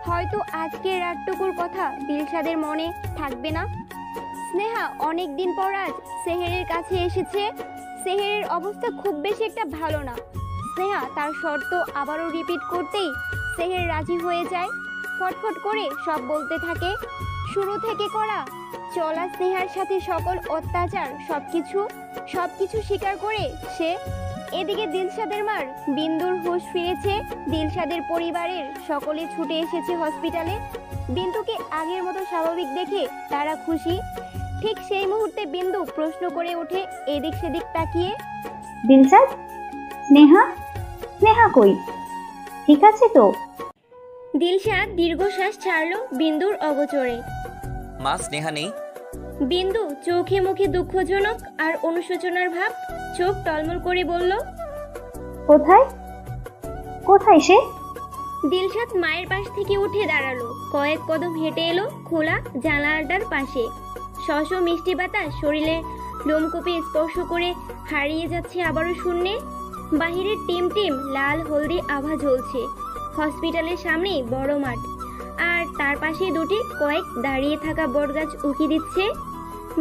হয়তো আজকের রাতটুকুর কথা দিলশাদের মনে থাকবে না। স্নেহা অনেক দিন পর আজ সেহেরের কাছে এসেছে। সেহেরের অবস্থা খুব বেশি একটা ভালো না। স্নেহা তার শর্ত আবারও রিপিট করতেই সেহের রাজি হয়ে যায়। ফটফট করে সব বলতে থাকে। শুরু থেকে করা চলা স্নেহার সাথে সকল অত্যাচার সবকিছু স্বীকার করে সে। এদিকে দিলশাদের মার বিন্দুর হুঁশ ফিরেছে। দিলশাদের পরিবারের সকলে ছুটে এসেছে হসপিটালে। বিন্দুকে আগের মতো স্বাভাবিক দেখে তারা খুশি। ঠিক সেই মুহূর্তে বিন্দু প্রশ্ন করে ওঠে এদিক সেদিক তাকিয়ে, দিলশাদ, স্নেহা স্নেহা কই? ঠিক আছে তো? দিলশাদ দীর্ঘশ্বাস ছাড়লো বিন্দুর অগোচরে। মা, স্নেহা নেই। বিন্দু চোখে মুখে দুঃখজনক আর অনুশোচনার ভাব, চোখ টলমল করে বলল, কোথায় কোথায় সে? দিলশাদ মায়ের পাশ থেকে উঠে দাঁড়ালো। কয়েক কদম হেঁটে এলো খোলা জানালাটার পাশে। শশ মিষ্টি বাতাস শরীরে লোমকূপে স্পর্শ করে হারিয়ে যাচ্ছে আবারও শূন্যে। বাহিরের টিম টিম লাল হলদি আভা জ্বলছে। হসপিটালের সামনে বড় মাঠ, আর তার পাশে দুটি কয়েক দাঁড়িয়ে থাকা বটগাছ উকি দিচ্ছে।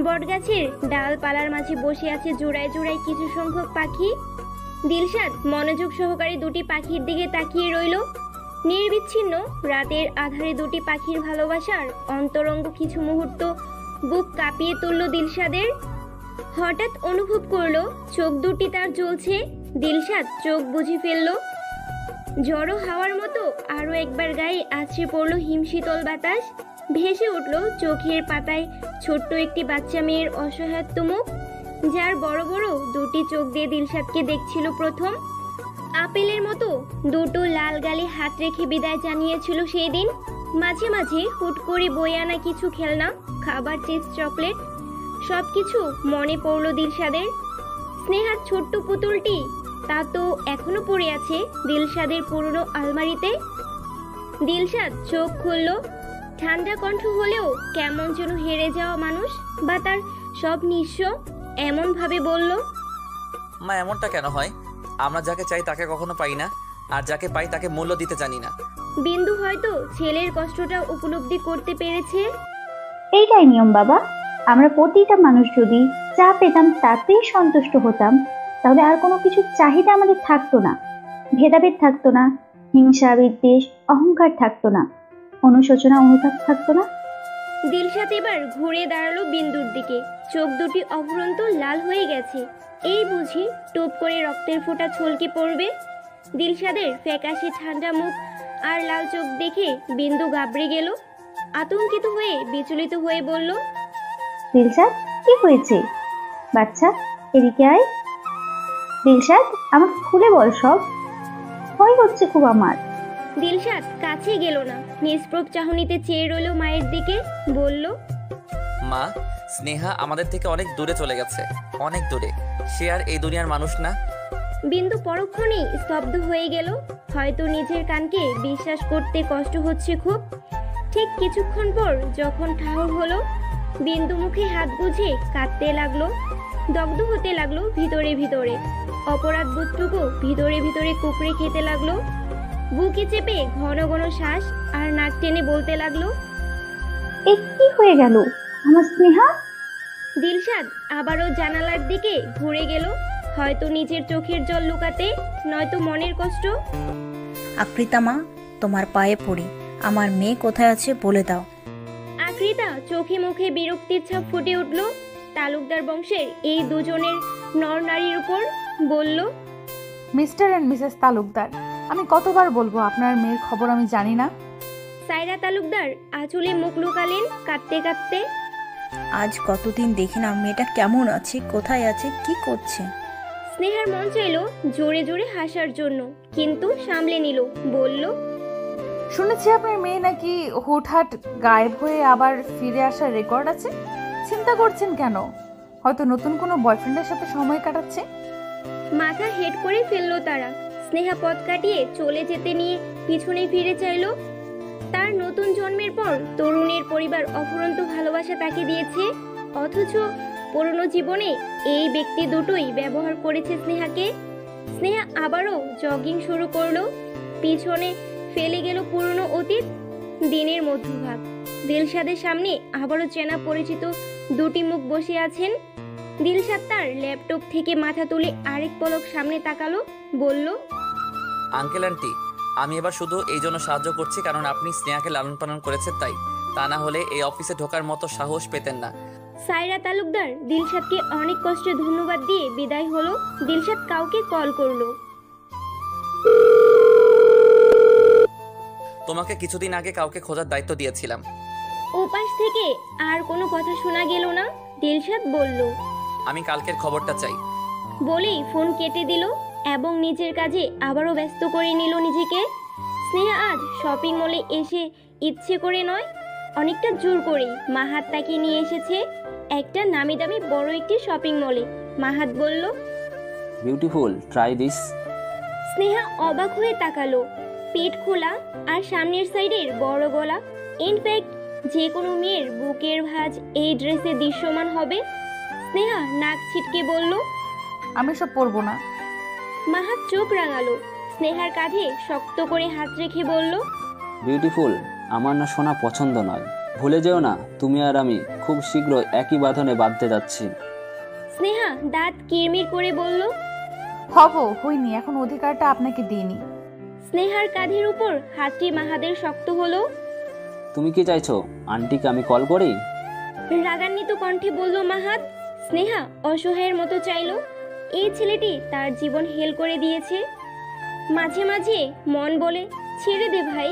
বটগাছের ডালপালার মাঝে বসে আছে জোড়ায় জোড়ায় কিছু সংখ্যক পাখি। দিলশাদ মনোযোগ সহকারে দুটি পাখির দিকে তাকিয়ে রইল। নির্বিচ্ছিন্ন রাতের আধারে দুটি পাখির ভালোবাসার অন্তরঙ্গ কিছু মুহূর্ত বুক কাঁপিয়ে তুলল দিলশাদের। হঠাৎ অনুভব করলো চোখ দুটি তার জ্বলছে। দিলশাদ চোখ বুঝে ফেলল। ঝড়ো হাওয়ার মতো আরো একবার গায়ে আছড়ে পড়লো হিমশীতল বাতাস। ভেসে উঠল চোখের পাতায় ছোট্ট একটি বাচ্চা মেয়ের অসহায়ত্ব মুখ, যার বড় বড় দুটি চোখ দিয়ে দিলশাদকে দেখছিল প্রথম। আপেলের মতো দুটো লাল গালে হাত রেখে বিদায় জানিয়েছিল সেই দিন। মাঝে মাঝে হুট করে বয়ে আনা কিছু খেলনা, খাবার, চিপস, চকলেট সবকিছু মনে পড়ল দিলশাদের। স্নেহার ছোট্ট পুতুলটি তা তো এখনো পড়ে আছে দিলশাদের পুরনো আলমারিতে। দিলশাদ চোখ খুলল। ঠান্ডা কণ্ঠ হলেও কেমন যেন হেরে যাওয়া মানুষ বা তার সব নিঃস্ব এমন ভাবে বলল, মা, এমনটা কেন হয়? আমরা যাকে চাই তাকে কখনো পাই না, আর যাকে পাই তাকে মূল্য দিতে জানি না। বিন্দু হয়তো ছেলের কষ্টটা উপলব্ধি করতে পেরেছে। এইটাই নিয়ম বাবা। আমরা প্রতিটা মানুষ যদি যা পেতাম তাতেই সন্তুষ্ট হতাম, তাহলে আর কোনো কিছু চাহিদা আমাদের থাকতো না। ভেদাভেদ থাকতো না, হিংসা বিদ্বেষ অহংকার থাকতো না, অনুশোচনা অনুতাপ থাকতো না। দিলশাদ এবার ঘুরে দাঁড়ালো বিন্দুর দিকে। চোখ দুটি অফুরন্ত লাল হয়ে গেছে। এই বুঝি টুপ করে রক্তের ফোঁটা ছলকে পড়বে। দিলশাদের ফ্যাকাশে ঠান্ডা মুখ আর লাল চোখ দেখে বিন্দু ঘাবড়ে গেল। আতঙ্কিত হয়ে বিচলিত হয়ে বলল, দিলশাদ, কি হয়েছে? বাচ্চা, এদিকে আয়। দিলশাদ, আমাকে খুলে বল সব। ভয় হচ্ছে খুব আমার। দিলশাদ কাছে গেল না, নিষ্প্রভ চাহনিতে চেয়ে রইল মায়ের দিকে। বলল, মা, স্নেহা আমাদের থেকে অনেক দূরে চলে গেছে, অনেক দূরে। সে আর এই দুনিয়ার মানুষ না। বিন্দু পরক্ষণেই স্তব্ধ হয়ে গেল। হয়তো নিজের কানকে বিশ্বাস করতে কষ্ট হচ্ছে খুব। ঠিক কিছুক্ষণ পর যখন ঠাহর হলো, বিন্দু মুখে হাত গুজে কাঁদতে লাগলো, দগ্ধ হতে লাগলো ভিতরে ভিতরে। অপরাধ বোধটুকু ভিতরে ভিতরে কুকড়ে খেতে লাগলো। বুকে চেপে ঘন ঘন শ্বাস আর নাক টেনে বলতে লাগলো, এ কি হয়ে গেল আমার স্নেহা? দিলশাদ আবারও জানালার দিকে ঘুরে গেল, হয়তো নিজের চোখের জল লুকাতে, নয়তো মনের কষ্ট। আকৃতা মা, তোমার পায়ে পড়ি, আমার মেয়ে কোথায় আছে বলে দাও। আকৃতা চোখে মুখে বিরক্তির ছাপ ফুটে উঠল তালুকদার বংশের এই দুজনের নরনারীর উপর। বলল, মিস্টার অ্যান্ড মিসেস তালুকদার, আমি কতবার বলবো আপনার মেয়ের খবর আমি জানি না? সায়রা তালুকদার আঁচলে মুখ লুকালেন কাঁদতে কাঁদতে। আজ কতদিন দেখি না মেয়েটা কেমন আছে, কোথায় আছে, কি করছে। স্নেহার মন চাইল জোরে জোরে হাসার জন্য, কিন্তু সামলে নিল। বলল, শুনেছি আপনার মেয়ে নাকি হুটহাট গায়েব হয়ে আবার ফিরে আসার রেকর্ড আছে। চিন্তা করছেন কেন? হয়তো নতুন কোনো বয়ফ্রেন্ডের সাথে সময় কাটাচ্ছে। মাথা হেড করে ফেললো তারা। স্নেহা পথ কাটিয়ে চলে যেতে নিয়ে পিছনে ফিরে চাইল। তার নতুন জন্মের পর তরুণের পরিবার অফুরন্ত ভালোবাসা তাকে দিয়েছে, অথচ পুরনো জীবনে এই ব্যক্তি দুটোই ব্যবহার করেছে স্নেহাকে। স্নেহা আবারও জগিং শুরু করলো। পিছনে ফেলে গেল পুরনো অতীত। দিনের মধ্যভাগ। দিলশাদের সামনে আবারও চেনা পরিচিত দুটি মুখ বসে আছেন। দিলশাদ তার ল্যাপটপ থেকে মাথা তুলে আরেক পলক সামনে তাকালো, বলল, আঙ্কেল আন্টি, আমি এবার শুধু এই জন্য সাহায্য করছি কারণ আপনি স্নেহাকে লালন পালন করেছেন, তাই। তা না হলে এই অফিসে ঢোকার মতো সাহস পেতেন না। সায়রা তালুকদার দিলশাদকে অনেক কষ্টে ধন্যবাদ দিয়ে বিদায় হলো। দিলশাদ কাউকে কল করলো। তোমাকে কিছুদিন আগে কাউকে খোঁজার দায়িত্ব দিয়েছিলাম। ওপাশ থেকে আর কোনো কথা শোনা গেল না। দিলশাদ বলল, আমি কালকের খবরটা চাই। বলেই ফোন কেটে দিল এবং নিজের কাজে আবারও ব্যস্ত করে নিল নিজেকে। স্নেহা আজ শপিং মলে এসে ইচ্ছে করে নয়, অনেকটা জোর করেই মাহাত তাকে নিয়ে এসেছে একটা নামি দামি বড় একটি শপিং মলে। মাহাত বলল, বিউটিফুল, ট্রাই দিস। স্নেহা অবাক হয়ে তাকালো। পেট খোলা আর সামনের সাইডের বড় গলা, ইনফ্যাক্ট যে কোনো মেয়ের বুকের ভাঁজ এই ড্রেসে দৃশ্যমান হবে। স্নেহা নাক ছিটকে বলল, আমি সব পরবো না। মাহাত চোখ রাঙালো। স্নেহার কাঁধে শক্ত করে হাত রেখে বলল, বিউটিফুল, আমার না শোনা পছন্দ নয়। ভুলে যেও না, তুমি আর আমি খুব শীঘ্র একই বাঁধনে বাঁধতে যাচ্ছি। স্নেহা দাঁত কিরমির করে বলল, হইনি, এখন অধিকারটা আপনাকে দিইনি। স্নেহার কাঁধের উপর হাতটি মাহাদের শক্ত হলো। তুমি কি চাইছো, আন্টিকে আমি কল করি? রাগান্বিত কণ্ঠে বলল মাহাত। স্নেহা অসহায়ের মতো চাইলো। এই ছেলেটি তার জীবন হেল করে দিয়েছে। মাঝে মাঝে মন বলে, ছেড়ে দে ভাই,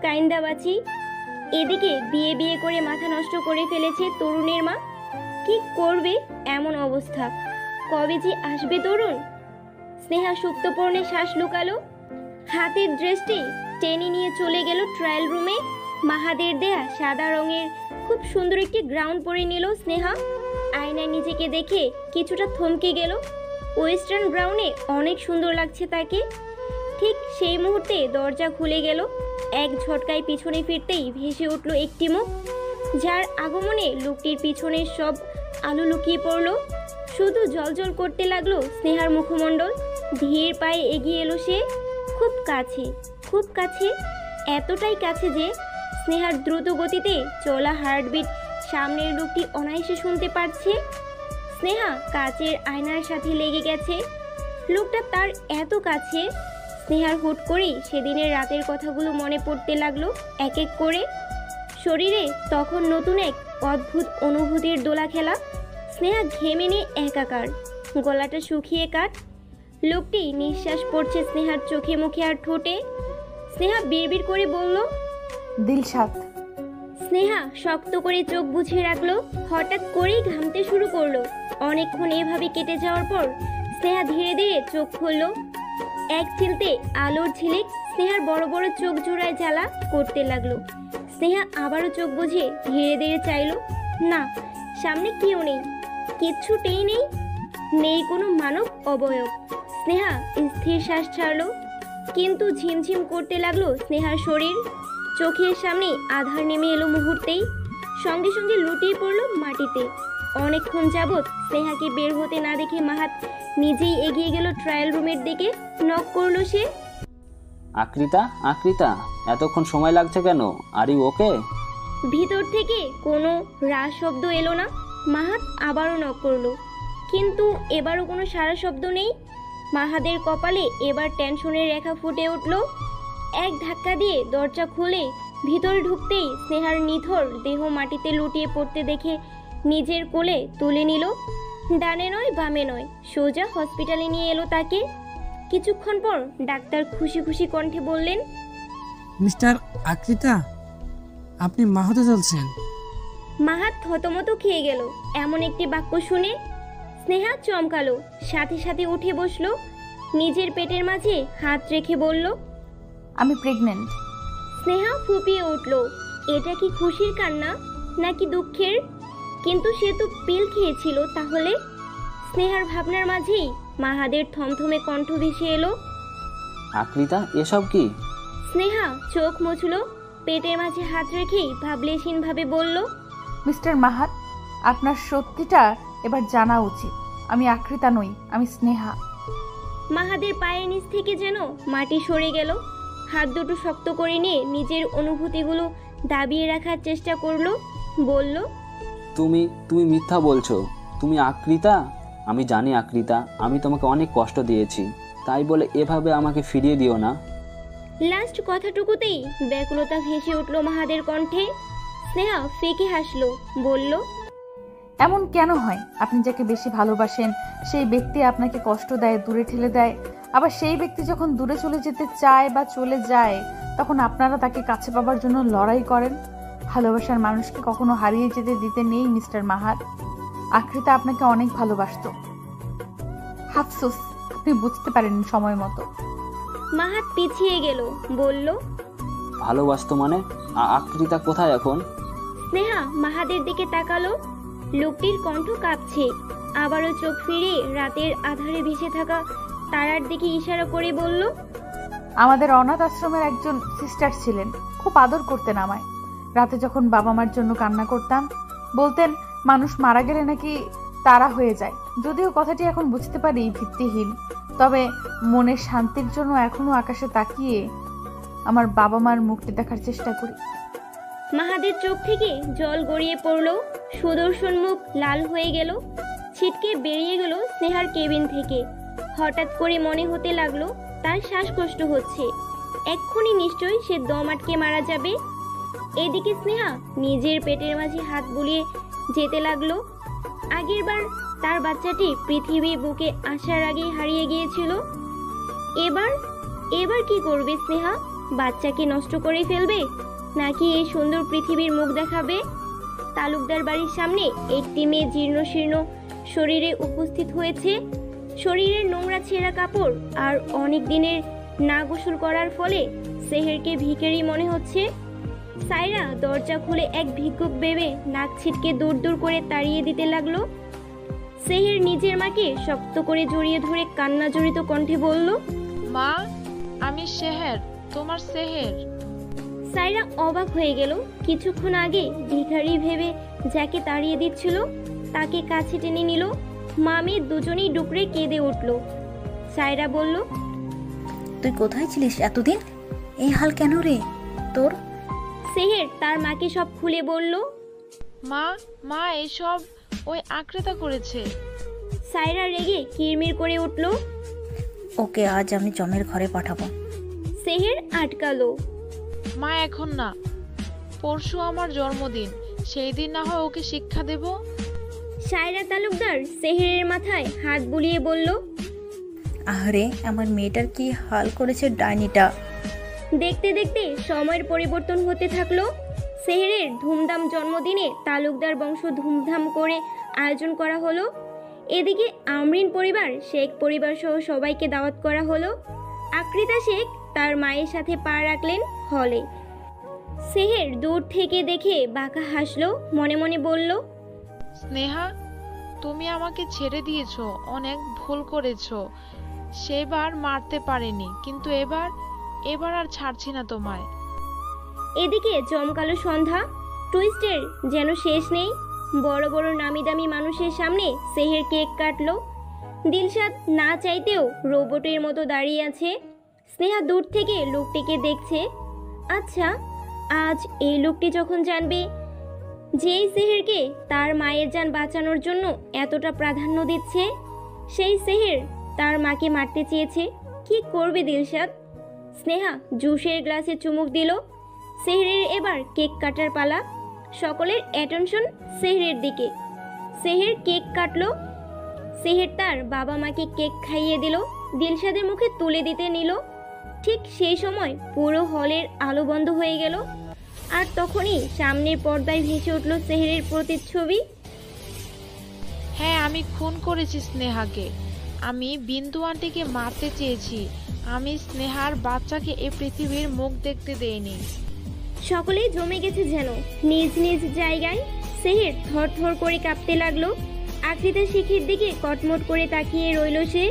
কাইন্দা বাঁচি। এদিকে বিয়ে বিয়ে করে মাথা নষ্ট করে ফেলেছে তরুণের মা। কি করবে এমন অবস্থা? কবে যে আসবে তরুণ? স্নেহা সুপ্তপর্ণে শ্বাস লুকালো। হাতের ড্রেসটি টেনে নিয়ে চলে গেল ট্রায়াল রুমে। মাহাদের দেয়া সাদা রঙের খুব সুন্দর একটি গ্রাউন্ড পরে নিল স্নেহা। আয়নায় নিজেকে দেখে কিছুটা থমকে গেল। ওয়েস্টার্ন গ্রাউন্ডে অনেক সুন্দর লাগছে তাকে। ঠিক সেই মুহূর্তে দরজা খুলে গেল। এক ঝটকায় পিছনে ফিরতেই ভেসে উঠল একটি মুখ, যার আগমনে লোকটির পিছনের সব আলো লুকিয়ে পড়ল। শুধু জলজল করতে লাগলো স্নেহার মুখমণ্ডল। ধীর পায়ে এগিয়ে এলো সে। খুব কাছে, খুব কাছে, এতটাই কাছে যে স্নেহার দ্রুত গতিতে চলা হার্টবিট সামনের লোকটি অনায়াসে শুনতে পারছে। স্নেহা কাচের আয়নার সাথে লেগে গেছে। লোকটা তার এত কাছে। স্নেহার হুট করেই সেদিনের রাতের কথাগুলো মনে পড়তে লাগলো এক এক করে। শরীরে তখন নতুন এক অদ্ভুত অনুভূতির দোলা খেলা। স্নেহা ঘেমে নিয়ে একাকার, গলাটা শুকিয়ে কাট। লোকটি নিঃশ্বাস পড়ছে স্নেহার চোখে মুখে আর ঠোঁটে। স্নেহা বিড়বিড় করে বলল, দিলশাদ। স্নেহা শক্ত করে চোখ বুঝে রাখলো। হঠাৎ করেই ঘামতে শুরু করলো। অনেকক্ষণ এভাবে কেটে যাওয়ার পর স্নেহা ধীরে ধীরে চোখ খুললো। এক চিলতে আলোর ঝিলিক স্নেহার বড় বড় চোখ জোড়ায় জ্বালা করতে লাগলো। স্নেহা আবারও চোখ বুঝে ধীরে ধীরে চাইলো। না, সামনে কেউ নেই, কিচ্ছুটেই নেই, নেই কোনো মানব অবয়ব। স্নেহা স্থির শ্বাস ছাড়লো। কিন্তু ঝিমঝিম করতে লাগলো স্নেহার শরীর। চোখের সামনে আধার নেমে এলো মুহূর্তেই, সঙ্গে সঙ্গে লুটিয়ে পড়লো মাটিতে। অনেকক্ষণ যাবৎ স্নেহাকে বের হতে না দেখে মাহাত নিজেই এগিয়ে গেল ট্রায়াল রুমের দিকে। নক করলো সে। আকৃতা, আকৃতা, এতক্ষণ সময় লাগছে কেন? Are you okay? ভিতর থেকে কোনো রাস শব্দ এলো না। মাহাত আবারও নক করলো, কিন্তু এবারও কোনো সারা শব্দ নেই। মাহাদের কপালে এবার টেনশনের রেখা ফুটে উঠল। এক ধাক্কা দিয়ে দরজা খুলে ভিতরে ঢুকতেই স্নেহার নিথর দেহ মাটিতে লুটিয়ে পড়তে দেখে নিজের কোলে তুলে নিল। ডানে নয় বামে নয়, সোজা হসপিটালে নিয়ে এলো তাকে। কিছুক্ষণ পর ডাক্তার খুশি খুশি কণ্ঠে বললেন, মিস্টার আকৃতা, আপনি মা হতে চলছেন। মাহাত থতমত খেয়ে গেল এমন একটি বাক্য শুনে। স্নেহা চমকালো, সাথে সাথে উঠে বসলো। নিজের পেটের মাঝে হাত রেখে বলল, আমি প্রেগনেন্ট। স্নেহা ফুপিয়ে উঠল। এটা কি খুশির কান্না নাকি দুঃখের? কিন্তু সে তো পিল খেয়েছিল। তাহলে স্নেহার ভাবনার মাঝেই মাহাদের থমথমে কণ্ঠ ভেসে এলো, আকৃতা, এসব কি? স্নেহা চোখ মুছলো। পেটের মাঝে হাত রেখেই ভাবলেশীন ভাবে বলল, মিস্টার মাহাত, আপনার সত্যিটা এবার জানা উচিত। আমি আকৃতা নই, আমি স্নেহা। মাহাদের পায়ের নিচ থেকে যেন মাটি সরে গেল। হাত দুটো শক্ত করে নিয়ে নিজের অনুভূতিগুলো দাবিয়ে রাখার চেষ্টা করলো, বলল, তুমি তুমি মিথ্যা বলছো। তুমি আকৃতা? আমি জানি আকৃতা, আমি তোমাকে অনেক কষ্ট দিয়েছি, তাই বলে এভাবে আমাকে ফিরিয়ে দিও না। লাস্ট কথাটুকুতেই ব্যাকুলতা ভেসে উঠল মাহাদের কণ্ঠে। স্নেহা ফেকে হাসলো, বলল, এমন কেন হয়? আপনি যাকে বেশি ভালোবাসেন সেই ব্যক্তি আপনাকে কষ্ট দেয়, দূরে ঠেলে দেয়। আবার সেই ব্যক্তি যখন দূরে চলে যেতে চায় বা চলে যায়, তখন আপনারা তাকে কাছে পাবার জন্য লড়াই করেন। ভালোবাসার মানুষকে কখনো হারিয়ে যেতে দিতে নেই মিস্টার মাহাত। আকৃতা আপনাকে অনেক ভালোবাসতো। আফসোস আপনি বুঝতে পারেন সময় মতো। মাহাত পিছিয়ে গেল, বলল, ভালোবাসতো মানে? আকৃতা কোথায় এখন? স্নেহা মাহাদের দিকে তাকালো। লোকটির কণ্ঠ কাঁপছে। আবারও চোখ ফিরিয়ে রাতের আধারে ভেসে থাকা তারার দিকে ইশারা করে বলল, আমাদের অনাথ আশ্রমের একজন সিস্টার ছিলেন, খুব আদর করতেন আমায়। রাতে যখন বাবা মার জন্য কান্না করতাম, বলতেন মানুষ মারা গেলে নাকি তারা হয়ে যায়। যদিও কথাটি এখন বুঝতে পারি ভিত্তিহীন, তবে মনের শান্তির জন্য এখনো আকাশে তাকিয়ে আমার বাবা মার মুখটি দেখার চেষ্টা করি। মাহাদের চোখ থেকে জল গড়িয়ে পড়ল। সুদর্শন মুখ লাল হয়ে গেল। ছিটকে বেরিয়ে গেল স্নেহার কেবিন থেকে। হঠাৎ করে মনে হতে লাগলো তার শ্বাসকষ্ট হচ্ছে, এক্ষুনি নিশ্চয়ই সে দম আটকে মারা যাবে। এদিকে স্নেহা নিজের পেটের মাঝে হাত বুলিয়ে যেতে লাগলো। আগেরবার তার বাচ্চাটি পৃথিবীর বুকে আসার আগেই হারিয়ে গিয়েছিল। এবার কি করবে স্নেহা? বাচ্চাকে নষ্ট করে ফেলবে, নাকি এই সুন্দর পৃথিবীর মুখ দেখাবে? তালুকদার বাড়ির সামনে একটি মেয়ে জীর্ণ শীর্ণ শরীরে উপস্থিত হয়েছে। শরীরের নোংরা ছেঁড়া কাপড় আর অনেক দিনের না গোসল করার ফলে সেহেরকে ভিখারি মনে হচ্ছে। সাইরা দরজা খুলে এক ভিক্ষুক ভেবে নাক ছিটকে দূর দূর করে তাড়িয়ে দিতে লাগলো। সেহের নিজের মাকে শক্ত করে জড়িয়ে ধরে কান্না জড়িত কণ্ঠে বলল, মা, আমি সেহের, তোমার সেহের। সাইরা অবাক হয়ে গেল। কিছুক্ষণ আগে ভিখারি ভেবে যাকে তাড়িয়ে দিচ্ছিল তাকে কাছে টেনে নিল। মামি দুজনেই ডুকরে কেঁদে উঠল। সাইরা বলল, তুই কোথায় ছিলিস এতদিন? এই হাল কেন রে তোর? সেহের তার মাকে সব খুলে বলল। মা এসব ওই আকৃতা করেছে। সাইরা রেগে কিরমির করে উঠল। ওকে আজ আমি জমের ঘরে পাঠাবো। সেহের আটকালো। মা এখন না, পরশু আমার জন্মদিন, সেই দিন না হয় ওকে শিক্ষা দেব। সাইরা তালুকদার সেহেরের মাথায় হাত বুলিয়ে বলল, আরে আমার মেয়েটার কি হাল করেছে ডাইনিটা। দেখতে দেখতে সময়ের পরিবর্তন হতে থাকলো। সেহেরের ধুমধাম জন্মদিনে তালুকদার বংশ ধুমধাম করে আয়োজন করা হলো। এদিকে আমরিন পরিবার, শেখ পরিবার সহ সবাইকে দাওয়াত করা হলো। আকৃতা শেখ তার মায়ের সাথে পা রাখলেন হলে। সেহের দূর থেকে দেখে বাঁকা হাসলো, মনে মনে বলল, স্নেহা, তুমি আমাকে ছেড়ে দিয়েছো, অনেক ভুল করেছো। সেবার মারতে পারিনি, কিন্তু এবার আর ছাড়ছি না তোমায়। এদিকে জমকালো সন্ধ্যা, টুইস্টের যেন শেষ নেই। বড় বড় নামি দামি মানুষের সামনে সেহের কেক কাটলো। দিলশাদ না চাইতেও রোবটের মতো দাঁড়িয়ে আছে। স্নেহা দূর থেকে লোকটিকে দেখছে। আচ্ছা, আজ এই লোকটি যখন জানবে যেই সেহেরকে তার মায়ের জান বাঁচানোর জন্য এতটা প্রাধান্য দিচ্ছে, সেই সেহের তার মাকে মারতে চেয়েছে, কি করবে দিলশাদ? স্নেহা জুসের গ্লাসে চুমুক দিল। সেহরের এবার কেক কাটার পালা। সকলের অ্যাটেনশন সেহরের দিকে। সেহের কেক কাটলো। সেহের তার বাবা মাকে কেক খাইয়ে দিল, দিলশাদের মুখে তুলে দিতে নিল। ঠিক সেই সময় পুরো হলের আলো বন্ধ হয়ে গেল। আর তখনই সামনের পর্দায় ভেসে উঠল সেহরের প্রতিচ্ছবি। হ্যাঁ, আমি খুন করেছি স্নেহাকে। আমি বিন্দু আন্টিকে মারতে চেয়েছি। আমি স্নেহার বাচ্চাকে এই পৃথিবীর মুখ দেখতে দেইনি। সকলেই জমে গেছে যেন নিজ নিজ জায়গায়। সেহের থর থর করে কাঁপতে লাগলো। আকৃতা শিখির দিকে কটমট করে তাকিয়ে রইল সে।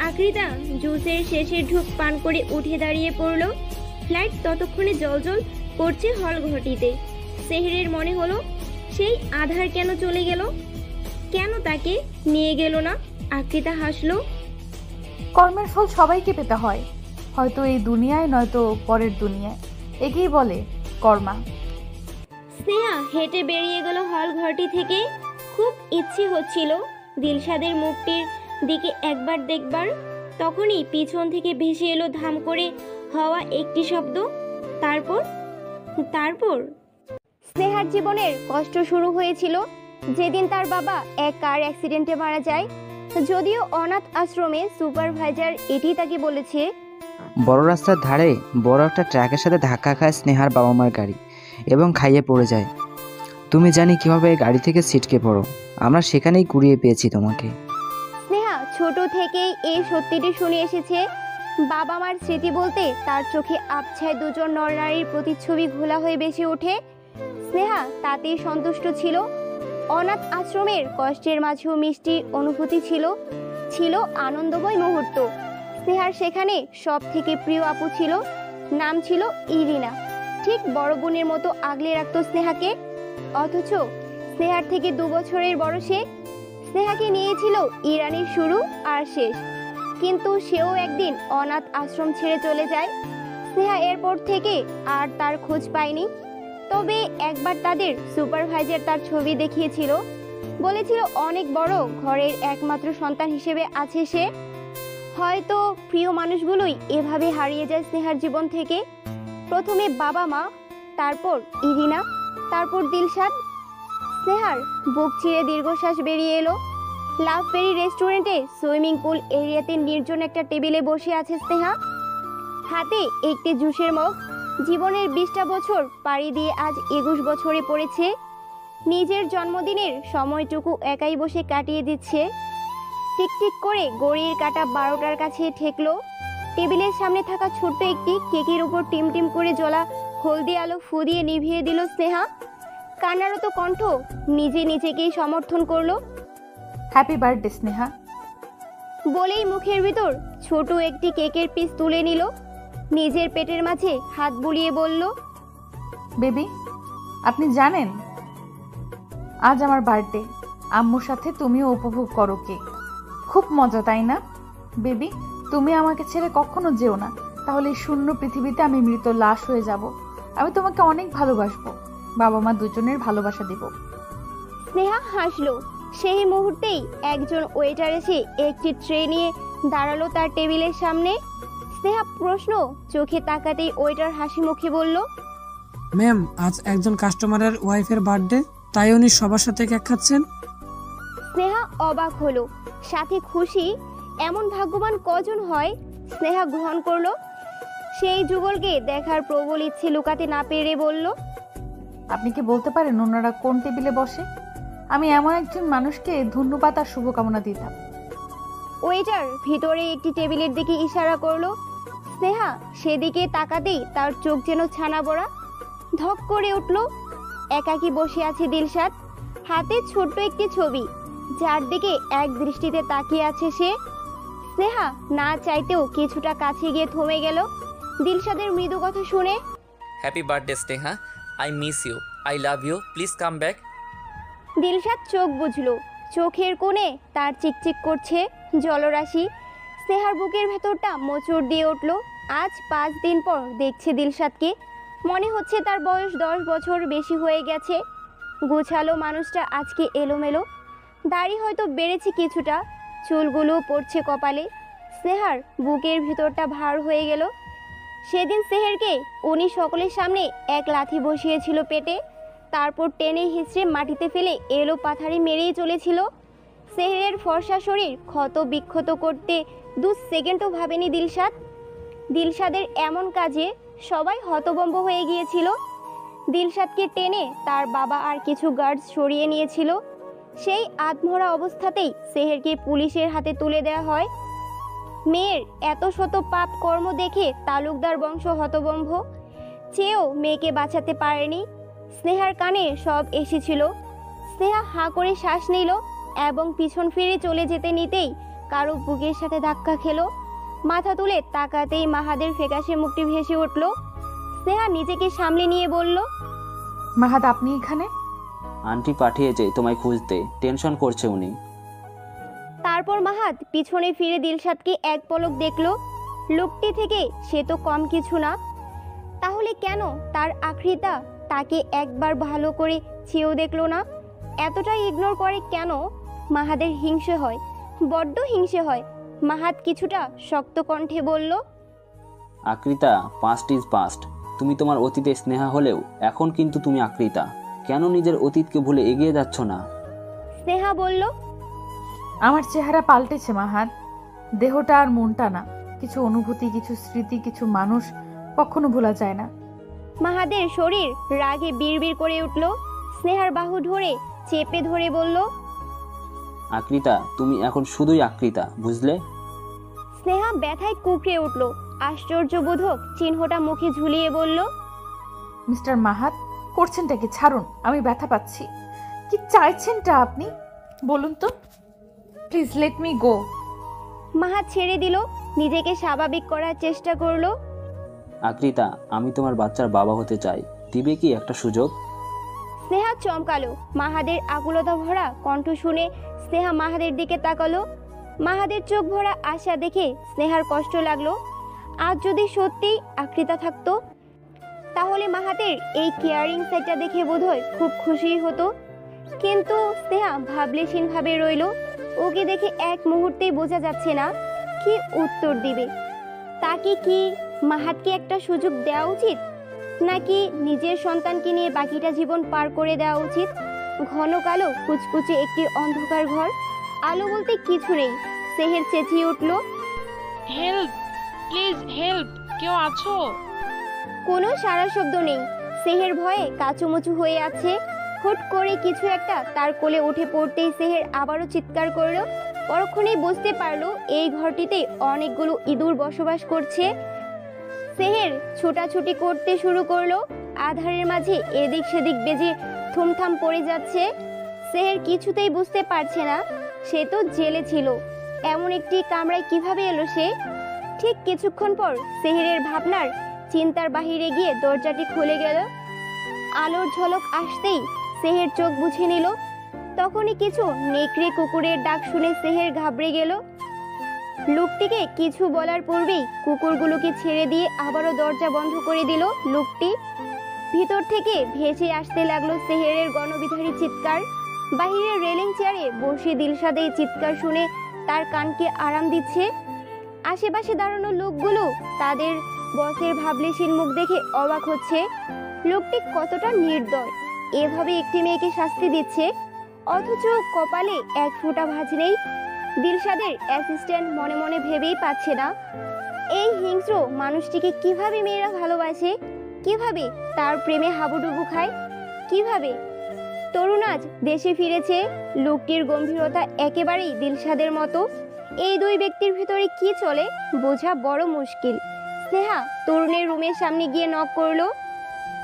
আকৃতা জুসের শেষের ঢোক পান করে উঠে দাঁড়িয়ে পড়ল। ফ্লাইট ততক্ষণে জলজল করছে হল ঘটিতে। সেহেরের মনে হলো সেই আধার কেন চলে গেল, কেন তাকে নিয়ে গেল না? আকৃতা হাসলো। কর্মের ফল সবাইকে পেতে হয়, হয়তো এই দুনিয়ায় নয়তো পরের দুনিয়ায়। একেই বলে কর্মা। স্নেহা হেঁটে বেরিয়ে গেল হল ঘরটি থেকে। খুব ইচ্ছে হচ্ছিল দিলশাদের মুখটির দিকে একবার দেখবার। তখনই পিছন থেকে ভেসে এলো ধাম করে হওয়া একটি শব্দ। তারপর তারপর স্নেহার জীবনের কষ্ট শুরু হয়েছিল যেদিন তার বাবা এক কার অ্যাক্সিডেন্টে মারা যায়। যদিও অনাথ আশ্রমে সুপারভাইজার এটি তাকে বলেছে। বড় রাস্তার ধারে বড় একটা ট্রাকের সাথে ধাক্কা খায় স্নেহার বাবা মার গাড়ি এবং খাইয়ে পড়ে যায়। তুমি জানি কিভাবে গাড়ি থেকে ছিটকে পড়ো, আমরা সেখানেই কুড়িয়ে পেয়েছি তোমাকে। স্নেহা ছোট থেকেই এই সত্যিটি শুনে এসেছে। বাবা মার স্মৃতি বলতে তার চোখে আবছায় দুজন নরনারীর প্রতিচ্ছবি ঘোলা হয়ে বেশি ওঠে। স্নেহা তাতেই সন্তুষ্ট ছিল। অনাথ আশ্রমের কষ্টের মাঝেও মিষ্টি অনুভূতি ছিল, ছিল আনন্দময় মুহূর্ত। স্নেহার সেখানে সব থেকে প্রিয় আপু ছিল, নাম ছিল ইরিনা। ঠিক বড় বোনের মতো আগলে রাখতো স্নেহাকে। অথচ স্নেহার থেকে 2 বছরের বড় সে। স্নেহাকে নিয়েছিল ইরানির শুরু আর শেষ। কিন্তু সেও একদিন অনাথ আশ্রম ছেড়ে চলে যায়। স্নেহা এরপর থেকে আর তার খোঁজ পায়নি। তবে একবার তাদের সুপারভাইজার তার ছবি দেখিয়েছিল, বলেছিল অনেক বড় ঘরের একমাত্র সন্তান হিসেবে আছে সে। হয়তো প্রিয় মানুষগুলোই এভাবে হারিয়ে যায় স্নেহার জীবন থেকে। প্রথমে বাবা মা, তারপর ইরিনা, তারপর দিলশাদ। স্নেহার বুক চিরে দীর্ঘশ্বাস বেরিয়ে এলো। লাভবেরি রেস্টুরেন্টে সুইমিং পুল এরিয়াতে নির্জন একটা টেবিলে বসে আছে স্নেহা, হাতে একটি জুসের মগ। জীবনের 20টা বছর পাড়ি দিয়ে আজ 21 বছরে পড়েছে। নিজের জন্মদিনের সময়টুকু একাই বসে কাটিয়ে দিচ্ছে। টিকটিক করে ঘড়ির কাঁটা 12টার কাছে ঠেকলো। টেবিলের সামনে থাকা ছোট্ট একটি কেকের উপর টিমটিম করে জ্বলা হলদি আলো ফু দিয়ে নিভিয়ে দিল স্নেহা। কান্নারত কণ্ঠ নিজে নিজেকেই সমর্থন করলো। হ্যাপি বার্থডে স্নেহা বলেই মুখের ভিতর ছোট একটি কেকের পিস তুলে নিল। নিজের পেটের মাঝে হাত বুলিয়ে বলল, বেবি আপনি জানেন আজ আমার বার্থডে। আম্মুর সাথে তুমিও উপভোগ করো কেক। খুব মজা তাই না বেবি? তুমি আমাকে ছেড়ে কখনো যেও না, তাহলে এই শূন্য পৃথিবীতে আমি মৃত লাশ হয়ে যাব। আমি তোমাকে অনেক ভালোবাসবো, বাবা মা দুজনের ভালোবাসা দিব। স্নেহা হাসলো। সেই মুহূর্তেই একজন ওয়েটার এসে একটি ট্রে নিয়ে দাঁড়ালো তার টেবিলের সামনে। স্নেহা প্রশ্ন চোখে তাকাতেই ওয়েটার হাসি মুখে বলল, ম্যাম, আজ একজন কাস্টমারের ওয়াইফের বার্থডে, তাই উনি সবার সাথে কেক খাচ্ছেন। স্নেহা অবাক হলো, সাথে খুশি। এমন ভাগ্যবান কজন হয়? স্নেহা গ্রহণ করলো। সেই যুগলকে দেখার প্রবল ইচ্ছে লুকাতে না পেরে বলল, আপনি কি বলতে পারেন ওনারা কোন টেবিলে বসে? আমি এমন একজন মানুষকে ধন্যবাদ আর শুভকামনা দিতাম। ওয়েটার ভিতরে একটি টেবিলের দিকে ইশারা করলো। স্নেহা সেদিকে তাকাতেই তার চোখ যেন ছানা বড়া। ধক করে উঠল। একাকী বসে আছে দিলশাদ, হাতে ছোট্ট একটি ছবি, যার দিকে এক দৃষ্টিতে তাকিয়ে আছে সে। স্নেহা না চাইতেও কিছুটা কাছে গিয়ে থমে গেল দিলশাদের মৃদু কথা শুনে। Happy birthday Sneha, I miss you, I love you, please come back. Dilshad চোখ বুঝলো। চোখের কোণে তার চিকচিক করছে জলরাশি। স্নেহার বুকের ভেতরটা মোচড় দিয়ে উঠল। আজ 5 দিন পর দেখছে দিলশাদকে। মনে হচ্ছে তার বয়স 10 বছর বেশি হয়ে গেছে। গোছালো মানুষটা আজকে এলোমেলো। দাড়ি হয়তো বেড়েছে কিছুটা, চুলগুলো পড়ছে কপালে। স্নেহার বুকের ভেতরটা ভার হয়ে গেল। সেদিন সেহেরকে উনি সকলের সামনে এক লাথি বসিয়েছিল পেটে, তারপর টেনে হিঁচড়ে মাটিতে ফেলে এলো পাথারি মেরেই চলেছিল। সেহেরের ফর্সা শরীর ক্ষত বিক্ষত করতে 2 সেকেন্ডও ভাবেনি দিলশাদ। দিলশাদের এমন কাজে সবাই হতভম্ব হয়ে গিয়েছিল। দিলশাদকে টেনে তার বাবা আর কিছু গার্ডস সরিয়ে নিয়েছিল। সেই আধমরা অবস্থাতেই সেহেরকে পুলিশের হাতে তুলে দেওয়া হয়। মেয়ের এত শত পাপ কর্ম দেখে তালুকদার বংশ হতভম্ব, চেয়েও মেয়েকে বাঁচাতে পারেনি। স্নেহার কানে সব এসেছিল। স্নেহা হাঁ করে শ্বাস নিল এবং পিছন ফিরে চলে যেতে নিতেই কারো বুকের সাথে ধাক্কা খেলো। মাথা তুলে তাকাতেই মাহাদের ফ্যাকাশে মুখটি ভেসে উঠল। স্নেহা নিজেকে সামলে নিয়ে বলল, মাহাদ আপনি এখানে? আন্টি পাঠিয়েছে তোমায় খুঁজতে, টেনশন করছে উনি। তারপর মাহাদ পিছনে ফিরে দিলশাদকে এক পলক দেখল। লোকটি থেকে সে তো কম কিছু না। তাহলে কেন তার আখরিতা তাকে একবার ভালো করে চেয়েও দেখলো না। এতটাই ইগনোর করে কেন? মাহাদের হিংসে হয়, বড্ড হিংসে হয়। মাহাত কিছুটা শক্ত কণ্ঠে বলল, আকৃতা, পাস্ট ইজ পাস্ট। তুমি তোমার অতীতে স্নেহা হলেও এখন কিন্তু তুমি আকৃতা। কেন নিজের অতীতকে ভুলে এগিয়ে যাচ্ছ না? স্নেহা বলল, আমার চেহারা পাল্টেছে মাহাত, দেহটা আর মনটা না। কিছু অনুভূতি, কিছু স্মৃতি, কিছু মানুষ কখনো ভোলা যায় না। মাহাদের শরীর রাগে বিড়বিড় করে উঠল। স্নেহার বাহু ধরে চেপে ধরে বলল, আকৃতা, তুমি এখন শুধুই আকৃতা, বুঝলে? স্নেহা ব্যথায় কুকড়ে উঠল। আশ্চর্যবোধক চিহ্নটা মুখে ঝুলিয়ে বলল, মিস্টার মাহাত, করছেনটা কি? ছাড়ুন, আমি ব্যথা পাচ্ছি। কি চাইছেনটা আপনি বলুন তো? Please let me go. Mahato ছেড়ে দিল, নিজেকে স্বাভাবিক করার চেষ্টা করলো। আকৃতা, আমি তোমার বাচ্চার বাবা হতে চাই, দিবে কি একটা সুযোগ? স্নেহা চমকালো। মাহাদের আকুলতা ভরা কণ্ঠ শুনে স্নেহা মাহাদের দিকে তাকালো। মাহাদের চোখ ভরা আশা দেখে স্নেহার কষ্ট লাগলো। আজ যদি সত্যি আকৃতা থাকতো, তাহলে মাহাদের এই কেয়ারিং সাইডটা দেখে বোধহয় খুব খুশি হতো। কিন্তু স্নেহা ভাবলেশীন ভাবে রইল। ওকে দেখে এক মুহূর্তেই বোঝা যাচ্ছে না কি উত্তর দিবে। তাকে কি মাহাতকে একটা সুযোগ দেওয়া উচিত, নাকি নিজের সন্তানকে নিয়ে বাকিটা জীবন পার করে দেওয়া উচিত? ঘন কালো কুচকুচে একটি অন্ধকার ঘর, আলো বলতে কিছু নেই। সেহের চেঁচিয়ে উঠল, হেল্প, প্লিজ হেল্প, কেউ আছো? কোনো সারা শব্দ নেই। সেহের ভয়ে কাচুমুচু হয়ে আছে। হুট করে কিছু একটা তার কোলে উঠে পড়তেই সেহের আবারও চিৎকার করলো। পরক্ষণেই বুঝতে পারলো এই ঘরটিতে অনেকগুলো ইঁদুর বসবাস করছে। সেহের ছোটাছুটি করতে শুরু করলো। আধারের মাঝে এদিক সেদিক বেজে থুমথাম পড়ে যাচ্ছে। সেহের কিছুতেই বুঝতে পারছে না, সে তো জেলে ছিল, এমন একটি কামরায় কিভাবে এলো সে? ঠিক কিছুক্ষণ পর সেহেরের ভাবনার চিন্তার বাহিরে গিয়ে দরজাটি খুলে গেল। আলোর ঝলক আসতেই সেহের চোখ বুঝে নিল। তখনই কিছু নেকড়ে কুকুরের ডাক শুনে সেহের ঘাবড়ে গেল। লোকটিকে কিছু বলার পূর্বেই কুকুরগুলোকে ছেড়ে দিয়ে আবারও দরজা বন্ধ করে দিল লোকটি। ভিতর থেকে ভেসে আসতে লাগলো সেহেরের গণবিধারী চিৎকার। বাহিরের রেলিং চেয়ারে বসে দিলশাদ এই চিৎকার শুনে তার কানকে আরাম দিচ্ছে। আশেপাশে দাঁড়ানো লোকগুলো তাদের বসের ভাবলেশীন মুখ দেখে অবাক হচ্ছে। লোকটি কতটা নির্দয়, এভাবে একটি মেয়েকে শাস্তি দিচ্ছে, অথচ কপালে এক ফোঁটা ভাঁজ নেই। দিলশাদের অ্যাসিস্ট্যান্ট মনে মনে ভেবেই পাচ্ছে না এই হিংস্র মানুষটিকে কিভাবে মেয়েরা ভালোবাসে, কিভাবে তার প্রেমে হাবুডুবু খায়, কিভাবে। তরুণ আজ দেশে ফিরেছে। লোকটির গম্ভীরতা একেবারেই দিলশাদের মতো। এই দুই ব্যক্তির ভিতরে কি চলে বোঝা বড় মুশকিল। স্নেহা তরুণের রুমের সামনে গিয়ে নক করলো।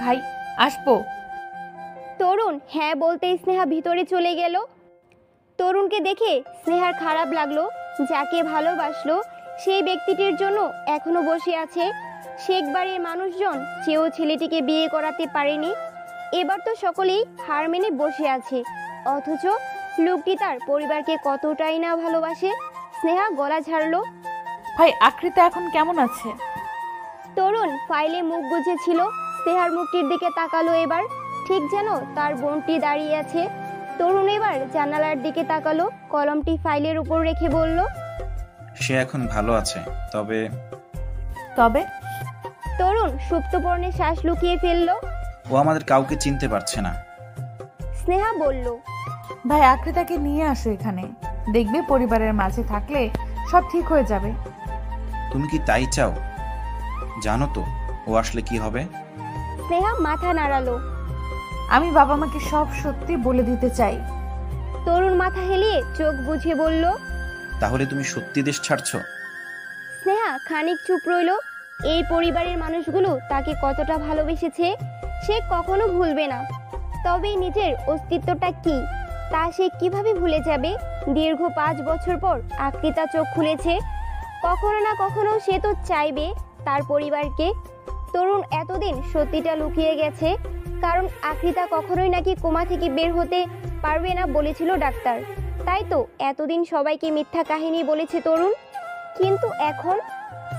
ভাই, আসবো? তরুণ হ্যাঁ বলতেই স্নেহা ভিতরে চলে গেল। তরুণকে দেখে স্নেহার খারাপ লাগলো। যাকে ভালোবাসলো সেই ব্যক্তিটির জন্য এখনো বসে আছে। শেখ বাড়ির মানুষজন চেয়েও ছেলেটিকে বিয়ে করাতে পারেনি। এবার তো সকলেই হার মেনে বসে আছে, অথচ লোকটি তার পরিবারকে কতটাই না ভালোবাসে। স্নেহা গলা ঝাড়লো। ভাই, আকৃতা এখন কেমন আছে? তরুণ ফাইলে মুখ গুজেছিল। স্নেহার মুখটির দিকে তাকালো এবার, ঠিক যেন তার বোনটি দাঁড়িয়ে আছে। তরুণ এবার জানালার দিকে তাকালো, কলমটি ফাইলের উপর রেখে বলল, সে এখন ভালো আছে, তবে তবে তরুণ সুপ্তপর্ণে শ্বাস লুকিয়ে ফেলল। ও আমাদের কাউকে চিনতে পারছে না। স্নেহা বলল, ভাই, আকৃতাকে নিয়ে আসো এখানে, দেখবে পরিবারের মাঝে থাকলে সব ঠিক হয়ে যাবে। তুমি কি তাই চাও? জানো তো ও আসলে কি হবে? স্নেহা মাথা নাড়ালো। আমি বাবা মাকে সব সত্যি বলে দিতে চাই। তরুণ মাথা হেলিয়ে চোখ বুঝে বলল, তাহলে তুমি সত্যি দেশ ছাড়ছো? স্নেহা খানিক চুপ রইল। এই পরিবারের মানুষগুলো তাকে কতটা ভালোবেসেছে সে কখনো ভুলবে না। তবে নিজের অস্তিত্বটা কি তা সে কিভাবে ভুলে যাবে? দীর্ঘ 5 বছর পর আকৃতা চোখ খুলেছে। কখনো না কখনো সে তো চাইবে তার পরিবারকে। তরুণ এতদিন সত্যিটা লুকিয়ে গেছে, কারণ আকৃতা কখনোই নাকি কোমা থেকে বের হতে পারবে না বলেছিল ডাক্তার। তাই তো এতদিন সবাইকে মিথ্যা কাহিনী বলেছে তরুণ। কিন্তু এখন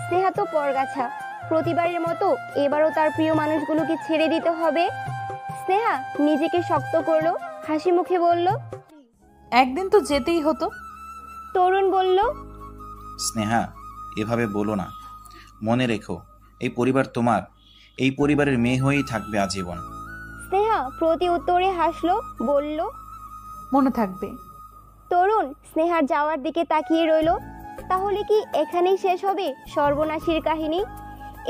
স্নেহা তো পরগাছা। প্রতিবারের মতো এবারও তার প্রিয় মানুষগুলোকে ছেড়ে দিতে হবে। স্নেহা নিজেকে শক্ত করলো, হাসি মুখে বলল। একদিন তো যেতেই হতো। তরুণ বলল। স্নেহা, এভাবে বলো না। মনে রেখো, এই পরিবার তোমার, এই পরিবারের মেয়ে হয়েই থাকবে আজীবন। স্নেহা প্রতি উত্তরে হাসলো, বলল। মনে থাকবে। তরুণ স্নেহার যাওয়ার দিকে তাকিয়ে রইল। তাহলে কি এখানেই শেষ হবে সর্বনাশীর কাহিনী?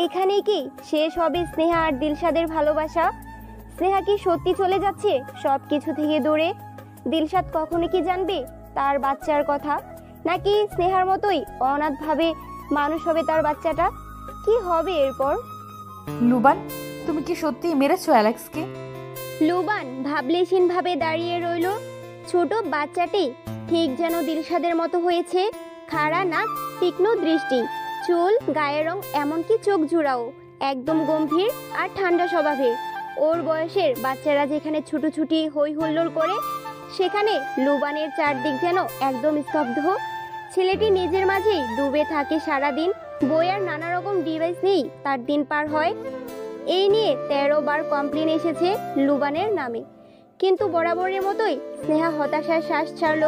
এখানেই কি শেষ হবে স্নেহা আর দিলশাদের ভালোবাসা? স্নেহা কি সত্যি চলে যাচ্ছে সব কিছু থেকে দূরে? দিলশাদ কখনো কি জানবে তার বাচ্চার কথা? নাকি স্নেহার মতোই অনাথভাবে মানুষ হবে তার বাচ্চাটা? কি হবে এরপর? লুবান, তুমি কি সত্যি মেরেছো অ্যালেক্সকে? লুবান ভাবলেশীনভাবে দাঁড়িয়ে রইল। ছোট বাচ্চাটি ঠিক যেন দিলশাদের মতো হয়েছে। খাড়া নাক, তীক্ষ্ণ দৃষ্টি, চুল, গায়ের রং, এমনকি চোখ জোড়াও একদম গম্ভীর আর ঠান্ডা স্বভাবের। ওর বয়সের বাচ্চারা যেখানে ছুটোছুটি হই হুল্লোড় করে, সেখানে লুবানের চারদিক যেন একদম স্তব্ধ। ছেলেটি নিজের মাঝেই ডুবে থাকে সারাদিন। বই আর নানা রকম ডিভাইস নিয়েই তার দিন পার হয়। এই নিয়ে 13 বার কমপ্লেন এসেছে লুবানের নামে, কিন্তু বরাবরের মতোই স্নেহা হতাশার শ্বাস ছাড়ল।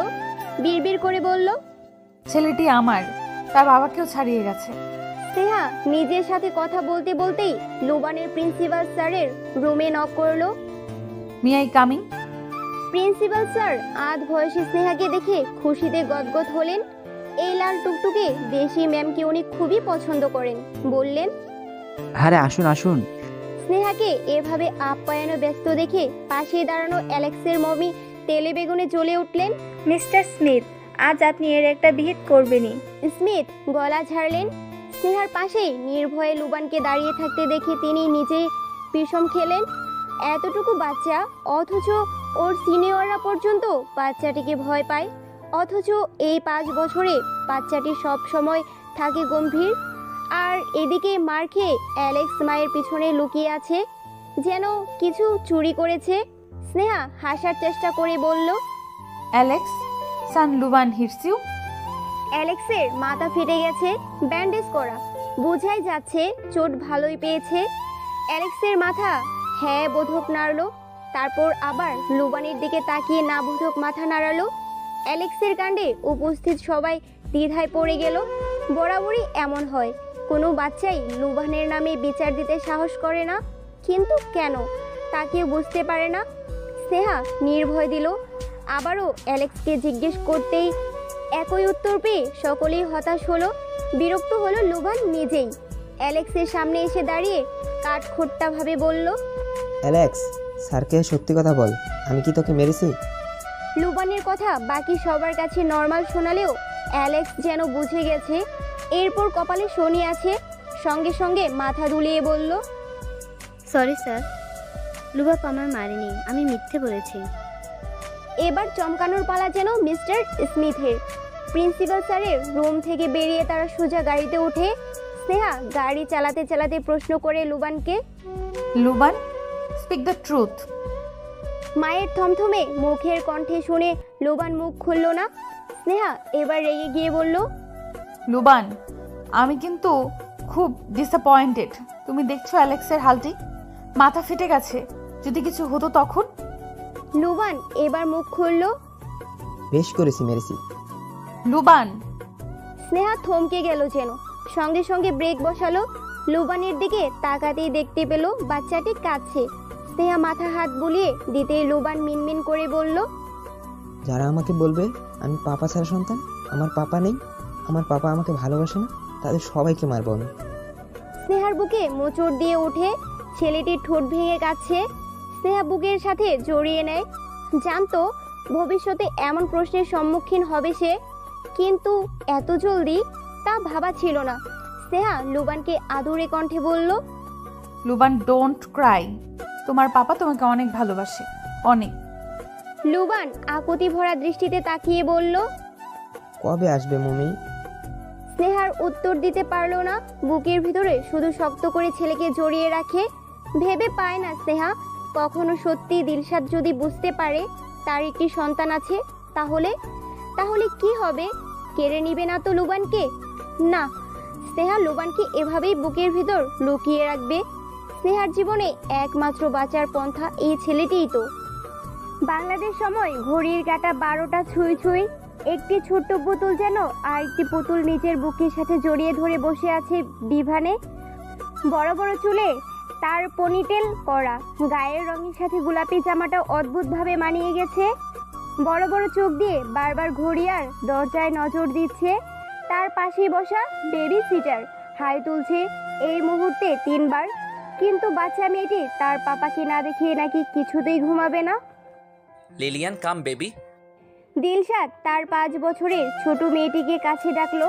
বিড়বিড় করে বলল, ছেলেটি আমার, তার বাবাকেও ছাড়িয়ে গেছে। স্নেহা নিজের সাথে কথা বলতে বলতেই লুবানের প্রিন্সিপাল স্যারের রুমে নক করলো। Me I coming? Principal sir আধ বয়সী স্নেহাকে দেখে খুশিতে গদগদ হলেন। এই লাল টুকটুকে দেশি ম্যামকে উনি খুবই পছন্দ করেন। বললেন, আরে আসুন আসুন। স্নেহাকে এভাবে আপ্যায়নে ব্যস্ত দেখে পাশে দাঁড়ানো অ্যালেক্সের মমি তেলে বেগুনে জ্বলে উঠলেন। মিস্টার স্মিথ, আজ আপনি এর একটা বিহিত করবেনই। স্মিথ গলা ঝাড়লেন। স্নেহার পাশেই নির্ভয়ে লুবানকে দাঁড়িয়ে থাকতে দেখে তিনি নিজে বিষম খেলেন। এতটুকু বাচ্চা, অথচ ওর সিনিয়ররা পর্যন্ত বাচ্চাটিকে ভয় পায়। অথচ এই 5 বছরে বাচ্চাটি সব সময় থাকে গম্ভীর। আর এদিকে মার খেয়ে অ্যালেক্স মায়ের পিছনে লুকিয়ে আছে, যেন কিছু চুরি করেছে। স্নেহা হাসার চেষ্টা করে বলল, অ্যালেক্স, সান লুবান হিটস ইউ। অ্যালেক্সের মাথা ফেটে গেছে, ব্যান্ডেজ করা, বোঝাই যাচ্ছে চোট ভালোই পেয়েছে। অ্যালেক্সের মাথা হ্যাঁ বোধক নাড়ল, তারপর আবার লুবানের দিকে তাকিয়ে না বোধক মাথা নাড়ালো। অ্যালেক্সের কাণ্ডে উপস্থিত সবাই দ্বিধায় পড়ে গেল। বরাবরই এমন হয়, কোনো বাচ্চাই লুবানের নামে বিচার দিতে সাহস করে না, কিন্তু কেন তা কেউ বুঝতে পারে না। স্নেহা নির্ভয় দিল। আবারও অ্যালেক্সকে জিজ্ঞেস করতেই একই উত্তর পেয়ে সকলেই হতাশ হলো। বিরক্ত হলো লুবান নিজেই। অ্যালেক্সের সামনে এসে দাঁড়িয়ে কাঠখোট্টাভাবে বলল, অ্যালেক্স, স্যারকে সত্যি কথা বল, আমি কি তোকে মেরেছি? লুবানের কথা বাকি সবার কাছে নর্মাল শোনালেও অ্যালেক্স যেন বুঝে গেছে এরপর কপালে শনি আছে। সঙ্গে সঙ্গে মাথা দুলিয়ে বলল, সরি স্যার, লুবাপ আমার মারেনি, আমি মিথ্যে বলেছি। এবার চমকানোর পালা যেন মিস্টার স্মিথের। প্রিন্সিপাল স্যারের রুম থেকে বেরিয়ে তারা সোজা গাড়িতে ওঠে। স্নেহা গাড়ি চালাতে চালাতে প্রশ্ন করে লুবানকে, লুবান, স্পিক দ্য ট্রুথ। মায়ের থমথমে মুখের কণ্ঠে শুনে লুবান মুখ খুলল না। স্নেহা এবার রেগে গিয়ে বলল, লুবান, আমি কিন্তু খুব ডিসঅ্যাপয়েন্টেড। তুমি দেখছো অ্যালেক্সের হালটি, মাথা ফেটে গেছে। যদি কিছু হতো তখন? লুবান এবার মুখ খুলল, বেশ করেছি, মেরেছি। লুবান। স্নেহা থমকে গেল যেন, সঙ্গে সঙ্গে ব্রেক বসালো। লুবানের দিকে তাকাতেই দেখতে পেল বাচ্চাটি কাঁদছে। স্নেহা মাথা হাত বুলিয়ে দিতেই লুবান মিনমিন করে বলল, যারা আমাকে বলবে আমি পাপা ছাড়া সন্তান, আমার পাপা নেই, আমার পাপা আমাকে ভালোবাসে না, তাদের সবাইকে মারবো আমি। স্নেহার বুকে মোচড় দিয়ে উঠে ছেলেটির ঠোঁট ভেঙে কাচ্ছে। স্নেহা বুকের সাথে জড়িয়ে নেয়। জানতো ভবিষ্যতে এমন প্রশ্নের সম্মুখীন হবে সে, কিন্তু এত জলদি তা ভাবা ছিল না। স্নেহা লুবানকে আদুরে কণ্ঠে বলল, লুবান, ডোন্ট ক্রাই। তোমার পাপা তোমাকে অনেক ভালোবাসে, অনেক। লুবান আকুতি ভরা দৃষ্টিতে তাকিয়ে বলল, কবে আসবে মমি? স্নেহার উত্তর দিতে পারল না। বুকের ভিতরে শুধু শক্ত করে ছেলেকে জড়িয়ে রাখে। ভেবে পায় না স্নেহা, কখনো সত্যি দিলশাদ যদি বুঝতে পারে তার একটি সন্তান আছে, তাহলে তাহলে কি হবে? কেড়ে নিবে না তো লুবানকে? না, স্নেহা লুবানকে এভাবেই বুকের ভিতর লুকিয়ে রাখবে। স্নেহার জীবনে একমাত্র বাঁচার পন্থা এই ছেলেটিই তো। বাংলাদেশ সময় ঘড়ির কাঁটা 12টা ছুঁই ছুঁই। একটি ছোট্ট পুতুল যেন আরেকটি পুতুল নিজের বুকের সাথে জড়িয়ে ধরে বসে আছে ডিভানে। বড় বড় চুলে তার পনিটেল করা, গায়ের রঙের সাথে গোলাপি জামাটা অদ্ভুতভাবে মানিয়ে গেছে। বড় বড় চোখ দিয়ে বারবার ঘড়িয়ার দরজায় নজর দিচ্ছে। তার পাশেই বসা বেবি সিটার হাই তুলছে এই মুহূর্তে 3 বার। কিন্তু বাচ্চা মেয়েটি তার পাপাকে না দেখিয়ে নাকি কিছুতেই ঘুমাবে না। Lilian come baby. দিলশাদ তার 5 বছরের ছোট মেয়েটিকে কাছে ডাকলো।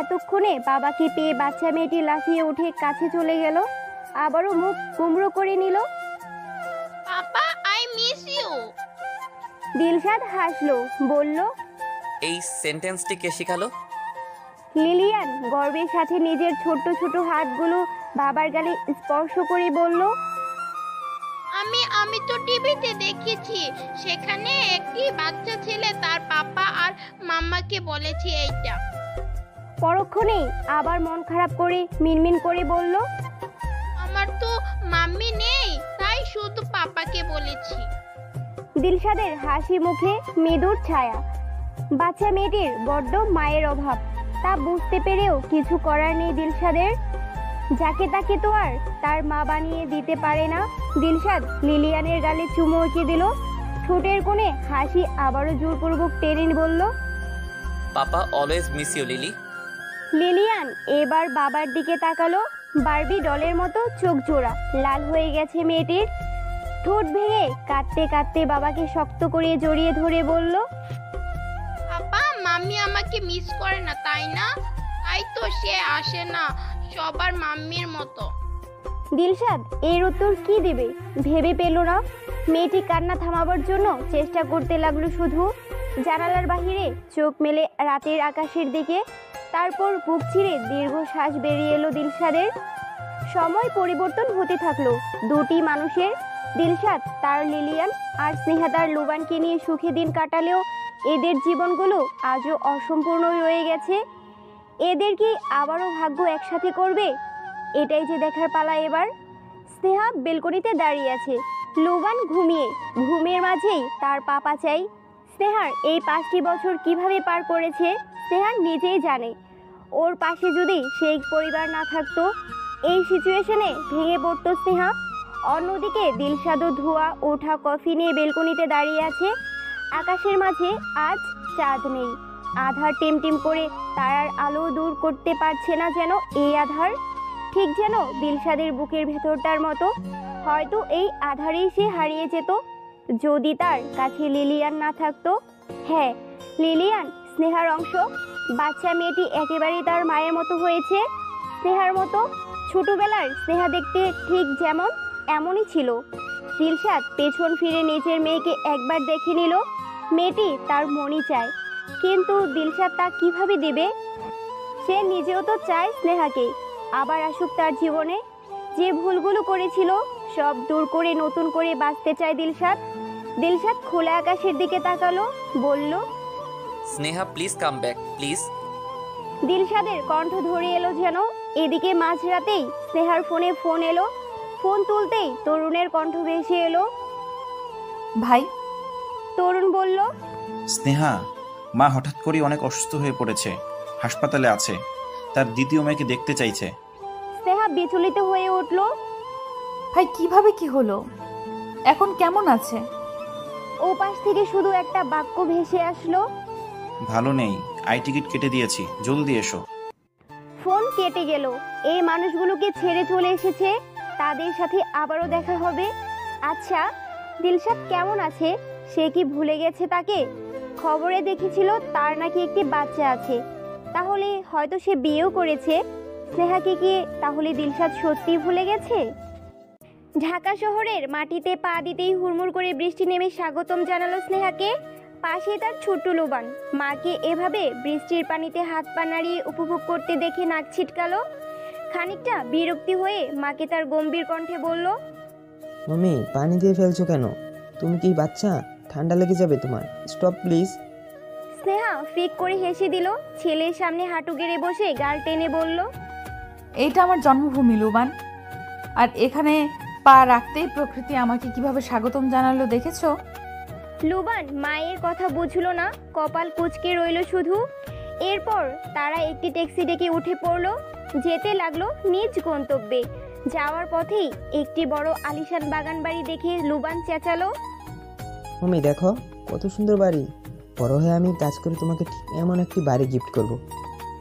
এতক্ষণে বাবাকে পেয়ে বাচ্চা মেয়েটি লাফিয়ে উঠে কাছে চলে গেল, আবারও মুখ কুমড়ো করে নিল। Papa I miss you. Dilshad হাসলো, বলল, এই সেন্টেন্সটি কে শিখালো? লিলিয়ান গর্বের সাথে নিজের ছোট ছোট হাতগুলো বাবার গালে স্পর্শ করে বলল, আমি তো টিভিতে দেখেছি, সেখানে একটি বাচ্চা ছেলে তার পাপা আর মাম্মাকে বলেছে এইটা। পরক্ষণেই আবার মন খারাপ করে মিনমিন করে বলল, আমার তো মাম্মি নেই, তাই শুধু পাপাকে বলেছি। দিলশাদের হাসি মুখে মৃদুর ছায়া। বাচ্চা মেয়েটির বড্ড মায়ের অভাব, তা বুঝতে পেরেও কিছু করার নেই দিলশাদের। যাকে তাকে তো আর তার মা বানিয়ে দিতে পারে না। দিলশাদ লিলিয়ানের গালে চুমু এঁকে দিল। ঠোঁটের কোণে হাসি আবারও জোরপূর্বক টেনে বলল, papa always miss you Lily. Lilian এবার বাবার দিকে তাকালো। বারবি ডলের মতো চোখ জোড়া লাল হয়ে গেছে মেয়েটির। ঠোঁট ভেঙে কাঁদতে কাঁদতে বাবাকে শক্ত করে জড়িয়ে ধরে বলল, পাপা মাম্মি আমাকে মিস করে না তাই না? তাই তো সে আসে না সবার মাম্মির মতো। দিলশাদ এর উত্তর কি দেবে ভেবে পেল না। মেয়েটি কান্না থামাবার জন্য চেষ্টা করতে লাগলো শুধু। জানালার বাহিরে চোখ মেলে রাতের আকাশের দিকে। তারপর বুক ছিঁড়ে দীর্ঘশ্বাস বেরিয়ে এলো দিলশাদের। সময় পরিবর্তন হতে থাকলো দুটি মানুষের। দিলশাদ তার লিলিয়ান আর স্নেহা তার লুবানকে নিয়ে সুখে দিন কাটালেও এদের জীবনগুলো আজও অসম্পূর্ণই রয়ে গেছে। এদের কি আবারও ভাগ্য একসাথে করবে? এটাই যে দেখার পালা এবার। স্নেহা বেলকনিতে দাঁড়িয়ে আছে, লুবান ঘুমিয়ে। ঘুমের মাঝেই তার পাপা চাই। স্নেহার এই 5টি বছর কিভাবে পার করেছে স্নেহা নিজেই জানে। ওর পাশে যদি সেই পরিবার না থাকতো, এই সিচুয়েশনে ভেঙে পড়তো স্নেহা। অন্যদিকে দিলশাদও ধোয়া ওঠা কফি নিয়ে বেলকনিতে দাঁড়িয়ে আছে। আকাশের মাঝে আজ চাঁদ নেই। আধার টিমটিম করে তারার আলো দূর করতে পারছে না যেন এই আধার। ঠিক যেন দিলশাদের বুকের ভেতরটার মতো। হয়তো এই আধারেই সে হারিয়ে যেত যদি তার কাছে লিলিয়ান না থাকতো। হ্যাঁ, লিলিয়ান স্নেহার অংশ। বাচ্চা মেয়েটি একেবারেই তার মায়ের মতো হয়েছে, স্নেহার মতো। ছোটবেলার স্নেহা দেখতে ঠিক যেমন এমনই ছিল। দিলশাদ পেছন ফিরে নিজের মেয়েকে একবার দেখে নিল। মেয়েটি তার মনই চায়, কিন্তু দিলশাদ তা কিভাবে দেবে? সে নিজেও তো চায় স্নেহাকে আবার আসুক তার জীবনে। যে ভুলগুলো করেছিল সব দূর করে নতুন করে বাঁচতে চায় দিলশাদ। দিলশাদ খোলা আকাশের দিকে তাকালো, বলল, Sneha please come back please. দিলশাদের কণ্ঠ ধরে এলো যেন। এদিকে মাঝরাতেই স্নেহার ফোনে ফোন এলো। ফোন তুলতেই তরুণের কণ্ঠ ভেসে এলো, ভাই। তরুণ বলল, স্নেহা, মা হঠাৎ করে অনেক অসুস্থ হয়ে পড়েছে, হাসপাতালে আছে, তার দ্বিতীয় মেয়েকে দেখতে চাইছে। স্নেহা বিচলিত হয়ে উঠল। ভাই কিভাবে কি হলো? এখন কেমন আছে? ও পাশ থেকে শুধু একটা বাক্য ভেসে আসলো, ভালো নেই, আই টিকিট কেটে দিয়েছি, জলদি এসো। ফোন কেটে গেল। এই মানুষগুলোকে ছেড়ে চলে এসেছে, তাদের সাথে আবারও দেখা হবে। আচ্ছা, দিলশাদ কেমন আছে? সে কি ভুলে গেছে তাকে? খবরে দেখেছিল তার নাকি একটি বাচ্চা আছে, তাহলে হয়তো সে বিয়েও করেছে। স্নেহাকে কি তাহলে দিলশাদ সত্যি ভুলে গেছে? ঢাকা শহরের মাটিতে পা দিতেই হুড়মুড় করে বৃষ্টি নেমে স্বাগতম জানালো স্নেহাকে। পাশে তার ছোট্ট লোবান। মাকে এভাবে বৃষ্টির পানিতে হাত পা নাড়িয়ে উপভোগ করতে দেখে নাক ছিটকালো। খানিকটা বিরক্তি হয়ে মাকে তার গম্ভীর কণ্ঠে বলল, মামি পানি দিয়ে ফেলছো কেন? তুমি কি বাচ্চা? ঠান্ডা লেগে যাবে তোমার, স্টপ প্লিজ। স্নেহা ফিক করে হেসে দিল। ছেলের সামনে হাঁটু গেড়ে বসে গাল টেনে বলল, এইটা আমার জন্মভূমি লুবান। আর এখানে পা রাখতেই প্রকৃতি আমাকে কিভাবে স্বাগতম জানালো দেখেছো? লুবান মায়ের কথা বুঝলো না, কপাল কুঁচকে রইল শুধু। এরপর তারা একটি ট্যাক্সি ডেকে উঠে পড়লো, যেতে লাগলো নিজ গন্তব্যে। যাওয়ার পথেই একটি বড় আলিশান বাগান বাড়ি দেখে লুবান চেঁচালো, মামি দেখো কত সুন্দর বাড়ি, বড় হয়ে আমি কাজ করে তোমাকে ঠিক এমন একটি বাড়ি গিফট করব।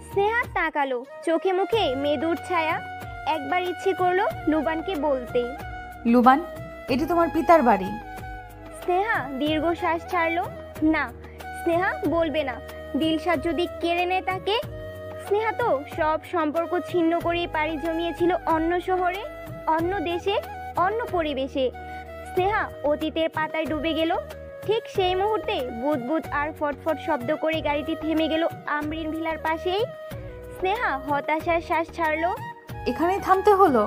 স্নেহা তাকালো, চোখে মুখে মেদুর ছায়া। একবার ইচ্ছে করলো লুবানকে বলতে, লুবান, এটি তোমার পিতার বাড়ি। স্নেহা দীর্ঘশ্বাস ছাড়লো। না, স্নেহা বলবে না। দিলশাদ যদি কেড়ে নেয় তাকে। স্নেহা তো সব সম্পর্ক ছিন্ন করে পাড়ি জমিয়েছিল অন্য শহরে, অন্য দেশে, অন্য পরিবেশে। স্নেহা অতীতের পাতায় ডুবে গেল। ঠিক সেই মুহূর্তে বুদবুদ আর ফটফট শব্দ করে গাড়িটি থেমে গেল আমরিন ভিলার পাশেই। স্নেহা হতাশার শ্বাস ছাড়লো। এখানেই থামতে হলো?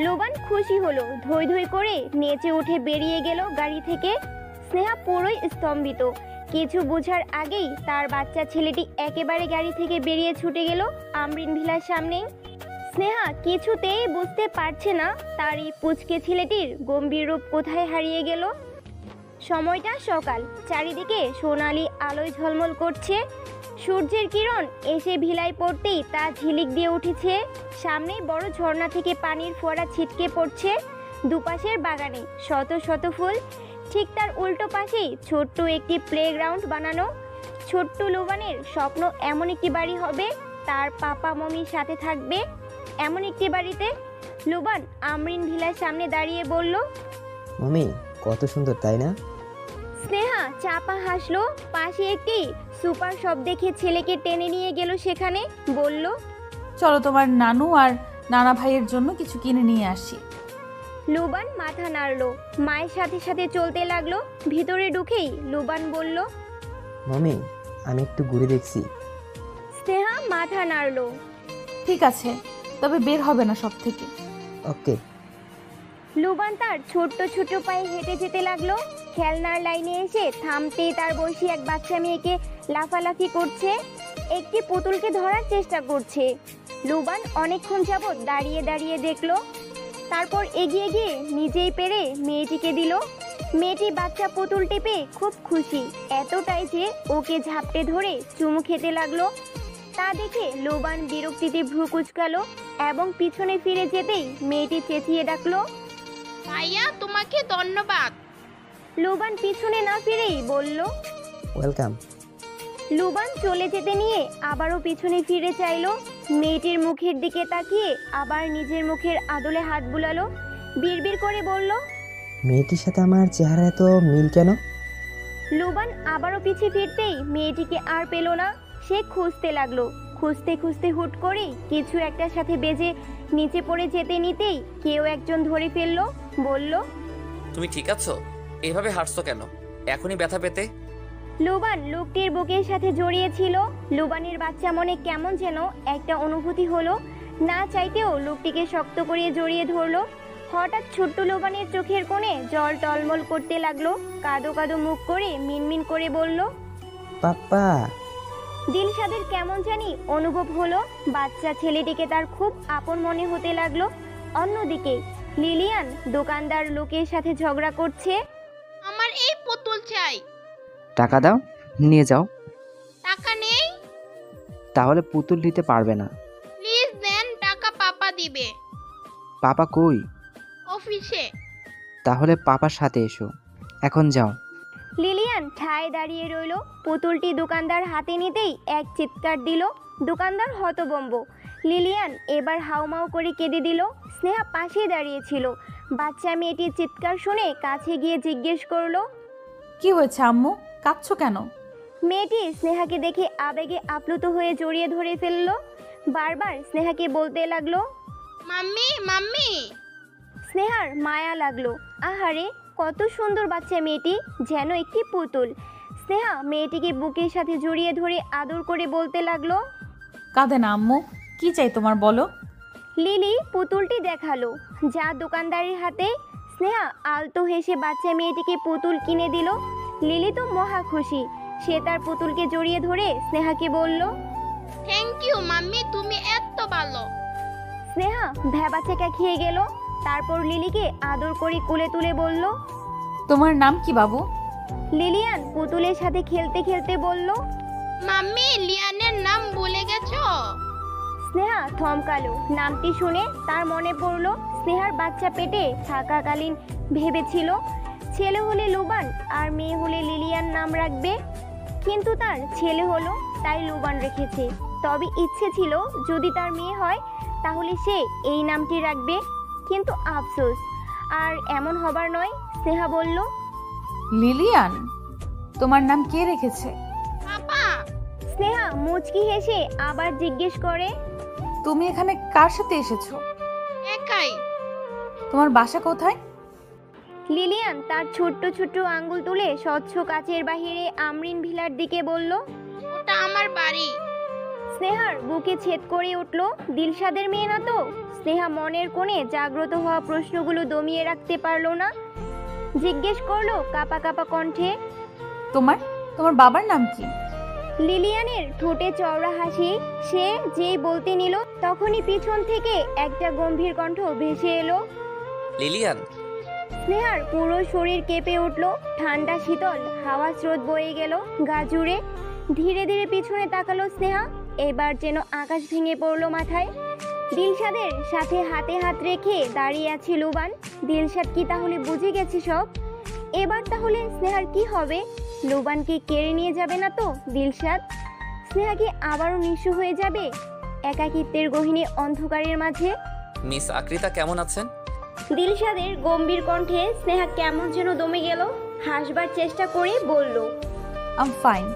লুবান খুশি হলো, ধৈ ধৈ করে নেচে উঠে বেরিয়ে গেল গাড়ি থেকে। স্নেহা পুরোই স্তম্ভিত। কিছু বোঝার আগেই তার বাচ্চা ছেলেটি একেবারে গাড়ি থেকে বেরিয়ে ছুটে গেল আমরিন ভিলার সামনেই। স্নেহা কিছুতেই বুঝতে পারছে না তার এই পুচকে ছেলেটির গম্ভীর রূপ কোথায় হারিয়ে গেল। সময়টা সকাল, চারিদিকে সোনালি আলোয় ঝলমল করছে। সূর্যের কিরণ এসে ভিলায় পড়তেই তা ঝিলিক দিয়ে উঠেছে। সামনে বড় ঝর্ণা থেকে পানির ফোয়ারা ছিটকে পড়ছে। দুপাশের বাগানে শত শত ফুল। ঠিক তার উল্টো পাশেই ছোট্ট একটি প্লেগ্রাউন্ড বানানো। ছোট্ট লুবানের স্বপ্ন এমন একটি বাড়ি হবে, তার পাপা মমির সাথে থাকবে এমন একটি বাড়িতে। লুবান আমরিন ভিলার সামনে দাঁড়িয়ে বলল, মামি কত সুন্দর তাই না? স্নেহা চাপা হাসলো। পাশে একটি সুপার শপ দেখে ছেলেকে টেনে নিয়ে গেল সেখানে। বলল, চলো তোমার নানু আর নানা ভাইয়ের জন্য কিছু কিনে নিয়ে আসি। লুবান মাথা নাড়লো, মায়ের সাথে সাথে চলতে লাগলো। ভিতরে ঢুকেই লুবান বলল, মামি আমি একটু ঘুরে দেখছি। স্নেহা মাথা নাড়লো। ঠিক আছে, তবে বের হবে না সব থেকে। ওকে। লুবান তার ছোট্ট ছোট্ট পায়ে হেঁটে যেতে লাগলো। খেলনার লাইনে এসে থামতেই তার বয়সী এক বাচ্চা মেয়েকে লাফালাফি করছে, একটি পুতুলকে ধরার চেষ্টা করছে। লুবান অনেকক্ষণ যাবৎ দাঁড়িয়ে দাঁড়িয়ে দেখলো, তারপর এগিয়ে গিয়ে নিজেই পেরে মেয়েটিকে দিল। মেয়েটি বাচ্চা পুতুলটি পেয়ে খুব খুশি, এতটাই যে ওকে ঝাপটে ধরে চুমু খেতে লাগলো। তা দেখে লুবান বিরক্তিতে ভ্রু কুঁচকালো এবং পিছনে ফিরে যেতেই মেয়েটি চেঁচিয়ে ডাকলো, ভাইয়া তোমাকে ধন্যবাদ। লুবান পিছনে না ফিরেই বলল, ওয়েলকাম। লুবান চলে যেতে নিয়ে আবারও পিছনে ফিরে চাইলো। মেয়েটির মুখের দিকে তাকিয়ে আবার নিজের মুখের আদলে হাত বুলালো। বিড়বিড় করে বলল, মেয়েটির সাথে আমার চেহারা এত মিল কেন? লুবান আবারও পিছে ফিরতেই মেয়েটিকে আর পেল না। সে খুঁজতে লাগলো। খুঁজতে খুঁজতে হুট করে কিছু একটার সাথে বেজে নিচে পড়ে যেতে নিতেই কেউ একজন ধরে ফেললো। বলল, তুমি ঠিক আছো? এভাবে হাঁটছো কেন? এখনই ব্যথা পেতে। লুবান লোকটির বুকের সাথে জড়িয়েছিল। লুবানের বাচ্চা মনে কেমন যেন একটা অনুভূতি হলো। না চাইতেও লোকটিকে শক্ত করে জড়িয়ে ধরলো। হঠাৎ ছোট্ট লুবানের চোখের কোণে জল টলমল করতে লাগলো। কাদো কাদো মুখ করে মিনমিন করে বলল, পাপ্পা। দিলশাদের কেমন জানি অনুভব হলো। বাচ্চা ছেলেটিকে তার খুব আপন মনে হতে লাগলো। অন্যদিকে লিলিয়ান দোকানদার লোকের সাথে ঝগড়া করছে। আমার এই পুতুল চাই। টাকা দাও, নিয়ে যাও। টাকা নেই। তাহলে পুতুল নিতে পারবে না। প্লিজ দেন, টাকা পাপা দিবে। পাপা কই? অফিসে। তাহলে পাপার সাথে এসো, এখন যাও। লিলিয়ান ঠায় দাঁড়িয়ে রইল। পুতুলটি দোকানদার হাতে নিতেই এক চিৎকার দিল। দোকানদার হতভম্ব। লিলিয়ান এবার হাউমাউ করে কেঁদে দিল। স্নেহা পাশে দাঁড়িয়েছিল। বাচ্চা মেয়েটির চিৎকার শুনে কাছে গিয়ে জিজ্ঞেস করলো, কি হয়েছে আম্মু, কাঁদছো কেন? মেয়েটি স্নেহাকে দেখে আবেগে আপ্লুত হয়ে জড়িয়ে ধরে ফেললো। বারবার স্নেহাকে বলতে লাগলো, মাম্মি মাম্মি। স্নেহার মায়া লাগলো। আহারে কত সুন্দর বাচ্চা মেয়েটি, যেন একটি পুতুল। স্নেহা মেয়েটিকে বুকের সাথে জড়িয়ে ধরে আদর করে বলতে লাগলো, কাঁদে না আম্মু, কি চাই তোমার বলো। লিলি পুতুলটি দেখালো যা দোকানদারের হাতে। স্নেহা আলতো হেসে বাচ্চা মেয়েটিকে পুতুল কিনে দিল। লিলি তো মহা খুশি। সে তার পুতুলকে জড়িয়ে ধরে স্নেহাকে বলল, থ্যাংক ইউ মাম্মি, তুমি এত ভালো। স্নেহা ভ্যাবাচেকা খেয়ে গেল। তারপর লিলিকে আদর করে কোলে তুলে বলল, তোমার নাম কি বাবু? লিলিয়ান পুতুলের সাথে খেলতে খেলতে বলল। মাম্মি লিয়ানের নাম ভুলে গেছো? স্নেহা থমকালো। নামটি শুনে তার মনে পড়ল স্নেহার বাচ্চা পেটে থাকাকালীন ভেবেছিল ছেলে হলে লুবান আর মেয়ে হলে লিলিয়ান নাম রাখবে, কিন্তু তার ছেলে হলো তাই লুবান রেখেছে। তবে ইচ্ছে ছিল যদি তার মেয়ে হয় তাহলে সে এই নামটি রাখবে, কিন্তু আফসোস আর এমন হবার নয়। স্নেহা বলল, লিলিয়ান? তোমার নাম কে রেখেছে? পাপা। স্নেহা মুচকি হেসে আবার জিজ্ঞেস করে, তুমি এখানে কার সাথে এসেছো? একাই। তোমার বাসা কোথায়? লিলিয়ান তার ছোট্ট ছোট্ট আঙ্গুল তুলে স্বচ্ছ কাচের বাহিরে আমরিন ভিলার দিকে বলল, ওটা আমার বাড়ি। স্নেহার বুকে ছেদ করে উঠল, দিলশাদের মেয়ে না তো? স্নেহা মনের কোণে জাগ্রত হওয়া প্রশ্নগুলো দমিয়ে রাখতে পারল না, জিজ্ঞেস করলো কাপা কাপা কণ্ঠে, তোমার তোমার বাবার নাম কি? লিলিয়ানের ঠোঁটে চওড়া হাসি। সে যেই বলতে নিল তখনই পিছন থেকে একটা গম্ভীর কণ্ঠ ভেসে এলো, লিলিয়ান। স্নেহার পুরো শরীর কেঁপে উঠল, ঠান্ডা শীতল হাওয়া স্রোত বয়ে গেল গা জুড়ে। ধীরে ধীরে পিছনে তাকালো স্নেহা। এবার যেন আকাশ ভেঙে পড়লো মাথায়। দিলশাদের সাথে হাতে হাত রেখে দাঁড়িয়ে আছে লুবান। দিলশাদ কি তাহলে বুঝে গেছে সব? এবার তাহলে স্নেহার কি হবে? লুবানকে কেড়ে নিয়ে যাবে না তো দিলশাদ? স্নেহা কি আবারও নিঃস্ব হয়ে যাবে একাকিত্বের গহীনে অন্ধকারের মাঝে? মিস আকৃতা কেমন আছেন? দিলশাদের গম্ভীর কণ্ঠে স্নেহা কেমন যেন দমে গেল। হাসবার চেষ্টা করে বলল, আই এম ফাইন।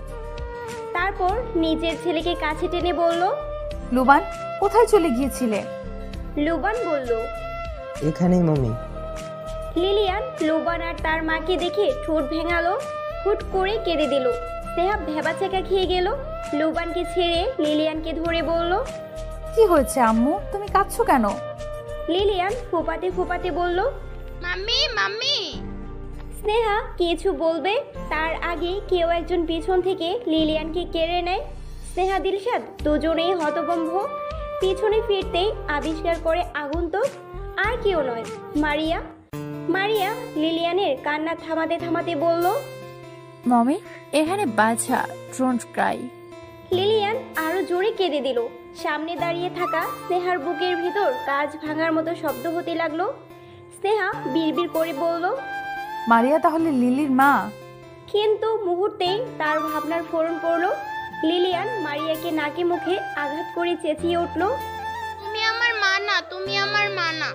তারপর নিজের ছেলেকে কাছে টেনে বলল, লুবান কোথায় চলে গিয়েছিলে? লুবান বলল, এখানেই মামি। লিলিয়ান লুবান আর তার মাকে দেখে ঠোঁট ভেঙালো, হুট করে কেঁদে দিল। স্নেহা ভেবাচাকা খেয়ে গেল। লুবানকে ছেড়ে লিলিয়ানকে ধরে বলল, কি হয়েছে আম্মু, তুমি কাঁদছো কেন? লিলিয়ান ফোপাতে ফোপাতে বলল, মাম্মি মাম্মি। স্নেহা কিছু বলবে তার আগে কেউ একজন পিছন থেকে লিলিয়ানকে কেড়ে নেয়। স্নেহা দিলশাদ দুজনেই হতভম্ব। পিছনে ফিরতেই আবিষ্কার করে আগন্তুক আর কেউ নয়, মারিয়া। মারিয়া লিলিয়ানের কান্না থামাতে থামাতে বলল, মমি এখানে বাচ্চা, ডোন্ট ক্রাই। লিলিয়ান আরো জোরে কেঁদে দিল। সামনে দাঁড়িয়ে থাকা স্নেহার বুকের ভিতর কাঁচ ভাঙার মতো শব্দ হতে লাগলো। স্নেহা বিড়বিড় করে বলল, মারিয়া তাহলে লিলির মা? কিন্তু মুহূর্তেই তার ভাবনার ফোড়ন পড়ল। লিলিয়ান মারিয়াকে নাকে মুখে আঘাত করে চেঁচিয়ে উঠল, তুমি আমার মা না, তুমি আমার মা না।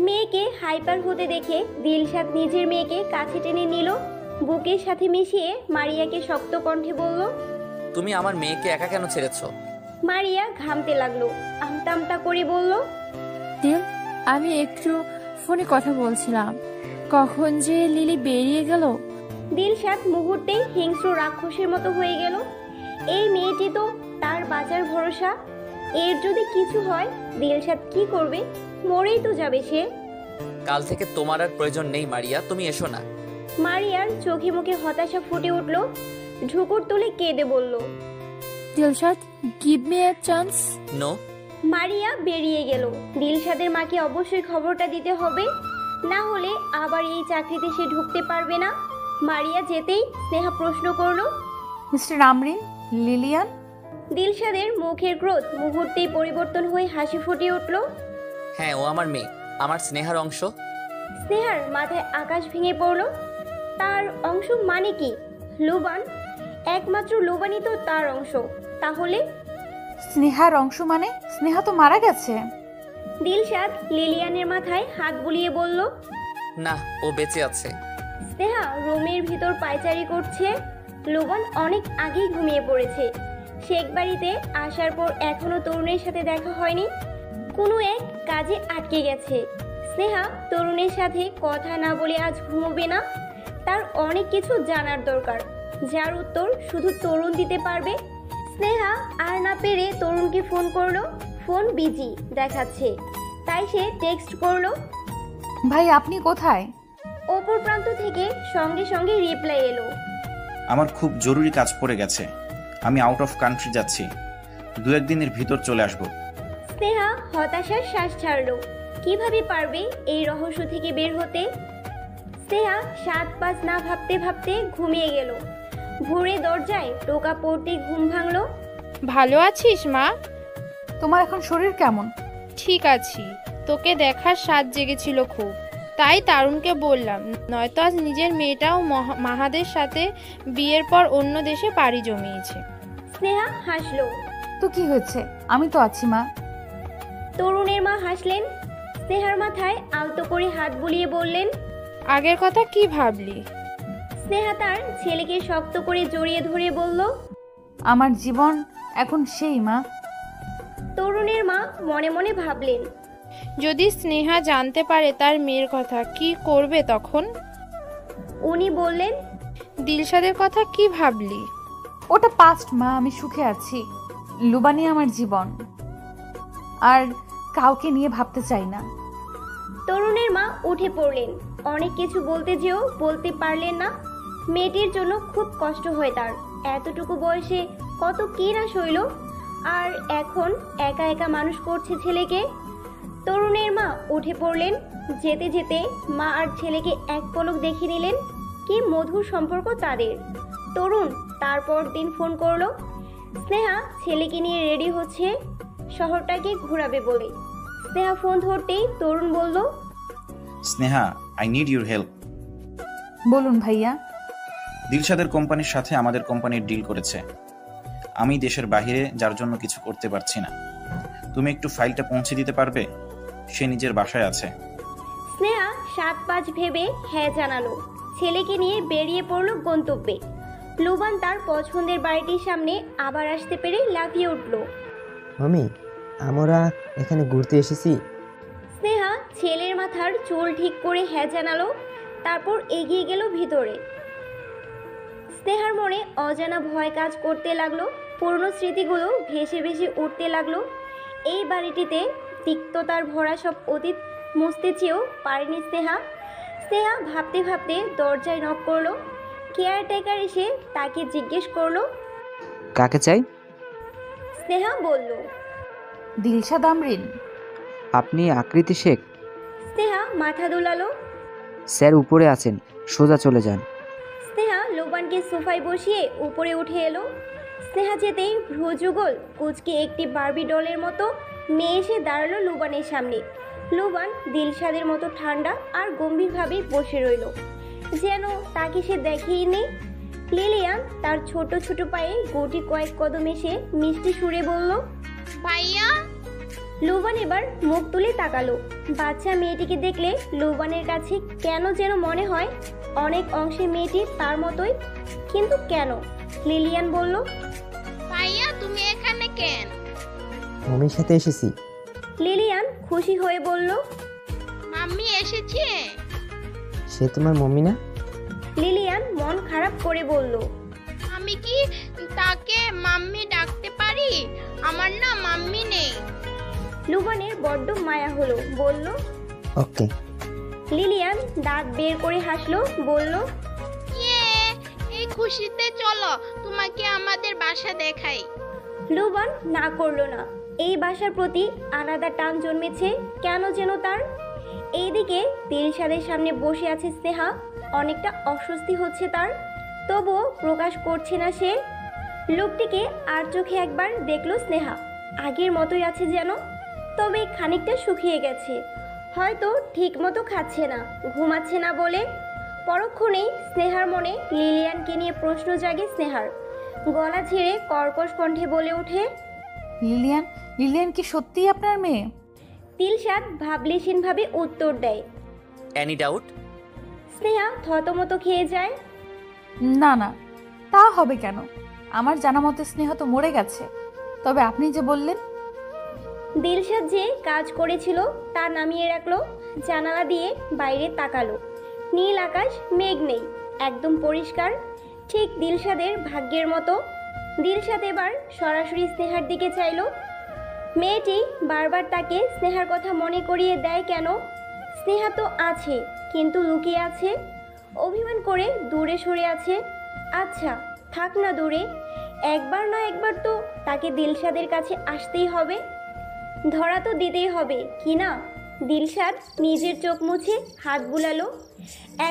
মেয়েকে হাইপার হতে দেখে দিলশাদ নিজের মেয়েকে কাছে টেনে নিল। বুকের সাথে মিশিয়ে মারিয়াকে শক্ত কণ্ঠে বলল, তুমি আমার মেয়েকে একা কেন ছেড়েছো? মারিয়া ঘামতে লাগলো। আমতা আমতা করে বলল, দিল আমি একটু ফোনে কথা বলছিলাম, কখন যে লিলি বেরিয়ে গেল। দিলশাদ মুহূর্তেই হিংস্র রাক্ষসের মতো হয়ে গেল। এই মেয়েটি তো তার বাঁচার ভরসা। এর যদি কিছু হয় দিলশাদ কি করবে? মরেই তো যাবে সে। কাল থেকে তোমার আর প্রয়োজন নেই মারিয়া, তুমি এসো না। মারিয়ার চোখে মুখে হতাশা ফুটে উঠল। ঢুকুর তুলে কেঁদে বলল, Dilshad give me a chance. No. Maria বেরিয়ে গেল। দিলশাদের মাকে অবশ্যই খবরটা দিতে হবে, না হলে আবার এই চাকরিতে সে ঢুকতে পারবে না। মারিয়া যেতেই স্নেহা প্রশ্ন করল, মিস্টার আমরিন, লিলিয়ান? দিলশাদের মুখের ক্রোধ মুহূর্তেই পরিবর্তন হয়ে হাসি ফুটে উঠল। হ্যাঁ, ও আমার মেয়ে, আমার স্নেহার অংশ। স্নেহার মাথায় আকাশ ভেঙে পড়ল। তার অংশ মানে কি? লুবান, একমাত্র লুবানই তো তার অংশ। তাহলে স্নেহার অংশ মানে? স্নেহা তো মারা গেছে। দিলশাদ লিলিয়ানের মাথায় হাত বুলিয়ে বলল, না, ও বেঁচে আছে। স্নেহা রুমের ভিতর পায়চারি করছে। লুবান অনেক আগেই ঘুমিয়ে পড়েছে। শেখ বাড়িতে আসার পর এখনো তরুণের সাথে দেখা হয়নি, কোনো এক কাজে আটকে গেছে। স্নেহা তরুণের সাথে কথা না বলে আজ ঘুমোবে না। তার অনেক কিছু জানার দরকার, যার উত্তর শুধু তরুণ দিতে পারবে। স্নেহা আর না পেরে তরুণকে ফোন করলো। ফোন বিজি দেখাচ্ছে, তাই সে টেক্সট করলো, ভাই আপনি কোথায়? অপর প্রান্ত থেকে সঙ্গে সঙ্গে রিপ্লাই এলো, আমার খুব জরুরি কাজ পড়ে গেছে, আমি আউট অফ কান্ট্রি যাচ্ছি, 2-1 দিনের ভিতর চলে আসব। স্নেহা হতাশার শ্বাস ছাড়ল। কিভাবে পারবে এই রহস্য থেকে বের হতে? স্নেহা 7-5 না ভাবতে ভাবতে ঘুমিয়ে গেল। ভোরে দরজায় টোকা পড়তে ঘুম ভাঙল। ভালো আছিস মা? তোমার এখন শরীর কেমন? ঠিক আছি, তোকে দেখার স্বাদ জেগেছিল খুব, তাই তারুণকে বললাম, নয়তো আজ নিজের মেয়েটাও মাহাদের সাথে বিয়ের পর অন্য দেশে পাড়ি জমিয়েছে। স্নেহা হাসল। তো কি হয়েছে, আমি তো আছি মা। তরুণের মা হাসলেন। স্নেহার মাথায় আলতো করে হাত বুলিয়ে বললেন, আগের কথা কি ভাবলি? স্নেহা তার ছেলেকে শক্ত করে জড়িয়ে ধরে বলল, আমার জীবন এখন সেই মা। তরুণের মা মনে মনে ভাবলেন, যদি স্নেহা জানতে পারে তার মেয়ের কথা, কি করবে তখন? উনি বললেন, দিলশাদের কথা কি ভাবলি? ওটা পাস্ট মা, আমি সুখে আছি। লুবানি আমার জীবন, আর কাউকে নিয়ে ভাবতে চাই না। তরুণের মা উঠে পড়লেন। অনেক কিছু বলতে যেও বলতে পারলেন না। মেয়েটির জন্য খুব কষ্ট হয় তার। এতটুকু বয়সে কত কি না সইল, আর এখন একা একা মানুষ করছে ছেলেকে। তরুণের মা উঠে পড়লেন। যেতে যেতে মা আর ছেলেকে এক পলক দেখে নিলেন। কি মধুর সম্পর্ক তাদের। তরুণ তারপর দিন ফোন করলো। স্নেহা ছেলেকে নিয়ে রেডি হচ্ছে শহরটাকে ঘোরাবে বলে। স্নেহা ফোন ধরতেই তরুণ বলল, Sneha, I need your help. বলুন ভাইয়া। দিলশাদের কোম্পানির সাথে আমাদের কোম্পানির ডিল করেছে। আমি দেশের বাইরে, যার জন্য কিছু করতে পারছি না। তুমি একটু ফাইলটা পৌঁছে দিতে পারবে? সে নিজের বাসায় আছে। স্নেহা 7-5 ভেবে হ্যাঁ জানালো। ছেলেকে নিয়ে বেরিয়ে পড়লো গন্তব্যে। লুবান তার পছন্দের বাড়িটির সামনে আবার আসতে পেরে লাফিয়ে উঠল। মামি, আমরা এখানে ঘুরতে এসেছি। স্নেহা ছেলের মাথার চুল ঠিক করে হ্যাঁ জানালো। তারপর এগিয়ে গেল ভিতরে। স্নেহার মনে অজানা ভয় কাজ করতে লাগলো। পুরনো স্মৃতিগুলো ভেসে ভেসে উঠতে লাগলো। এই বাড়িটিতে তিক্ততার ভরা সব অতীত মুছতে চেয়েও পারেনি স্নেহা। স্নেহা ভাবতে ভাবতে দরজায় নক করলো। কেয়ারটেকার এসে তাকে জিজ্ঞেস করলো, কাকে চাই? স্নেহা বলল, দিলশাদ আমরিন। আপনি আকৃতি শেখ? স্নেহা মাথা দুলালো। স্যার উপরে আছেন, সোজা চলে যান। স্নেহা লোবানকে সোফায় বসিয়ে উপরে উঠে এলো। স্নেহা যেতেই ভ্রুযুগল কুচকে একটি বারবি ডলের মতো মেয়ে এসে দাঁড়ালো লোবানের সামনে। লোবান দিলশাদের মতো ঠান্ডা আর গম্ভীরভাবে বসে রইল, যেন তাকে সে দেখেই নেই। লিলিয়ান তার ছোট ছোট পায়ে গুটি কয়েক কদম এসে মিষ্টি সুরে বলল, ভাইয়া। লোবান এবার মুখ তুলে তাকালো। বাচ্চা মেয়েটিকে দেখলে লোবানের কাছে কেন যেন মনে হয় অনেক অংশে মেয়েটি তার মতোই। কিন্তু কেন? লিলিয়ান বলল, ভাইয়া তুমি এখানে কেন? মামির সাথে এসেছি। লিলিয়ান খুশি হয়ে বলল, মাম্মি এসেছে। সে তোমার মম্মি না? লিলিয়ান মন খারাপ করে বলল, আমি কি তাকে মাম্মি ডাকতে পারি? আমার না মাম্মি নেই। লুবানের বড্ড মায়া হলো, বলল, ওকে। লিলিয়ান দাঁত বের করে হাসলো, বলল, এই খুশিতে চলো তোমাকে আমাদের বাসা দেখাই। লুবান না করলো না। এই বাসার প্রতি আলাদা টান জন্মেছে কেন যেন তার। এইদিকে দিলশাদের সামনে বসে আছে স্নেহা। অনেকটা অস্বস্তি হচ্ছে তার, তবুও প্রকাশ করছে না সে। লোকটিকে আর চোখে একবার দেখলো স্নেহা। আগের মতোই আছে যেন, তবে খানিকটা শুকিয়ে গেছে। হয়তো ঠিক মতো খাচ্ছে না, ঘুমাচ্ছে না বলে। পরক্ষণেই স্নেহার মনে লিলিয়ানকে নিয়ে প্রশ্ন জাগে স্নেহার। গলা ছেড়ে কর্কশ কণ্ঠে বলে ওঠে, লিলিয়ান, লিলিয়ান কি সত্যিই আপনার মেয়ে? দিলশাদ ভাবলেশীনভাবে উত্তর দেয়, এনি ডাউট? স্নেহা থতমত খেয়ে যায়। না না, তা হবে কেন? আমার জানা মতে স্নেহা তো মরে গেছে। তবে আপনি যে বললেন। দিলশাদ যে কাজ করেছিল তা নামিয়ে রাখলো। জানালা দিয়ে বাইরে তাকালো। নীল আকাশ, মেঘ নেই, একদম পরিষ্কার, ঠিক দিলশাদের ভাগ্যের মতো। দিলশাদ এবার সরাসরি স্নেহার দিকে চাইলো। মেয়েটি বারবার তাকে স্নেহার কথা মনে করিয়ে দেয় কেন? স্নেহা তো আছে, কিন্তু লুকিয়ে আছে, অভিমান করে দূরে সরে আছে। আচ্ছা থাক না দূরে, একবার না একবার তো তাকে দিলশাদের কাছে আসতেই হবে। ধরা তো দিতেই হবে কি না? দিলশাদ নিজের চোখ মুছে হাত বুলালো।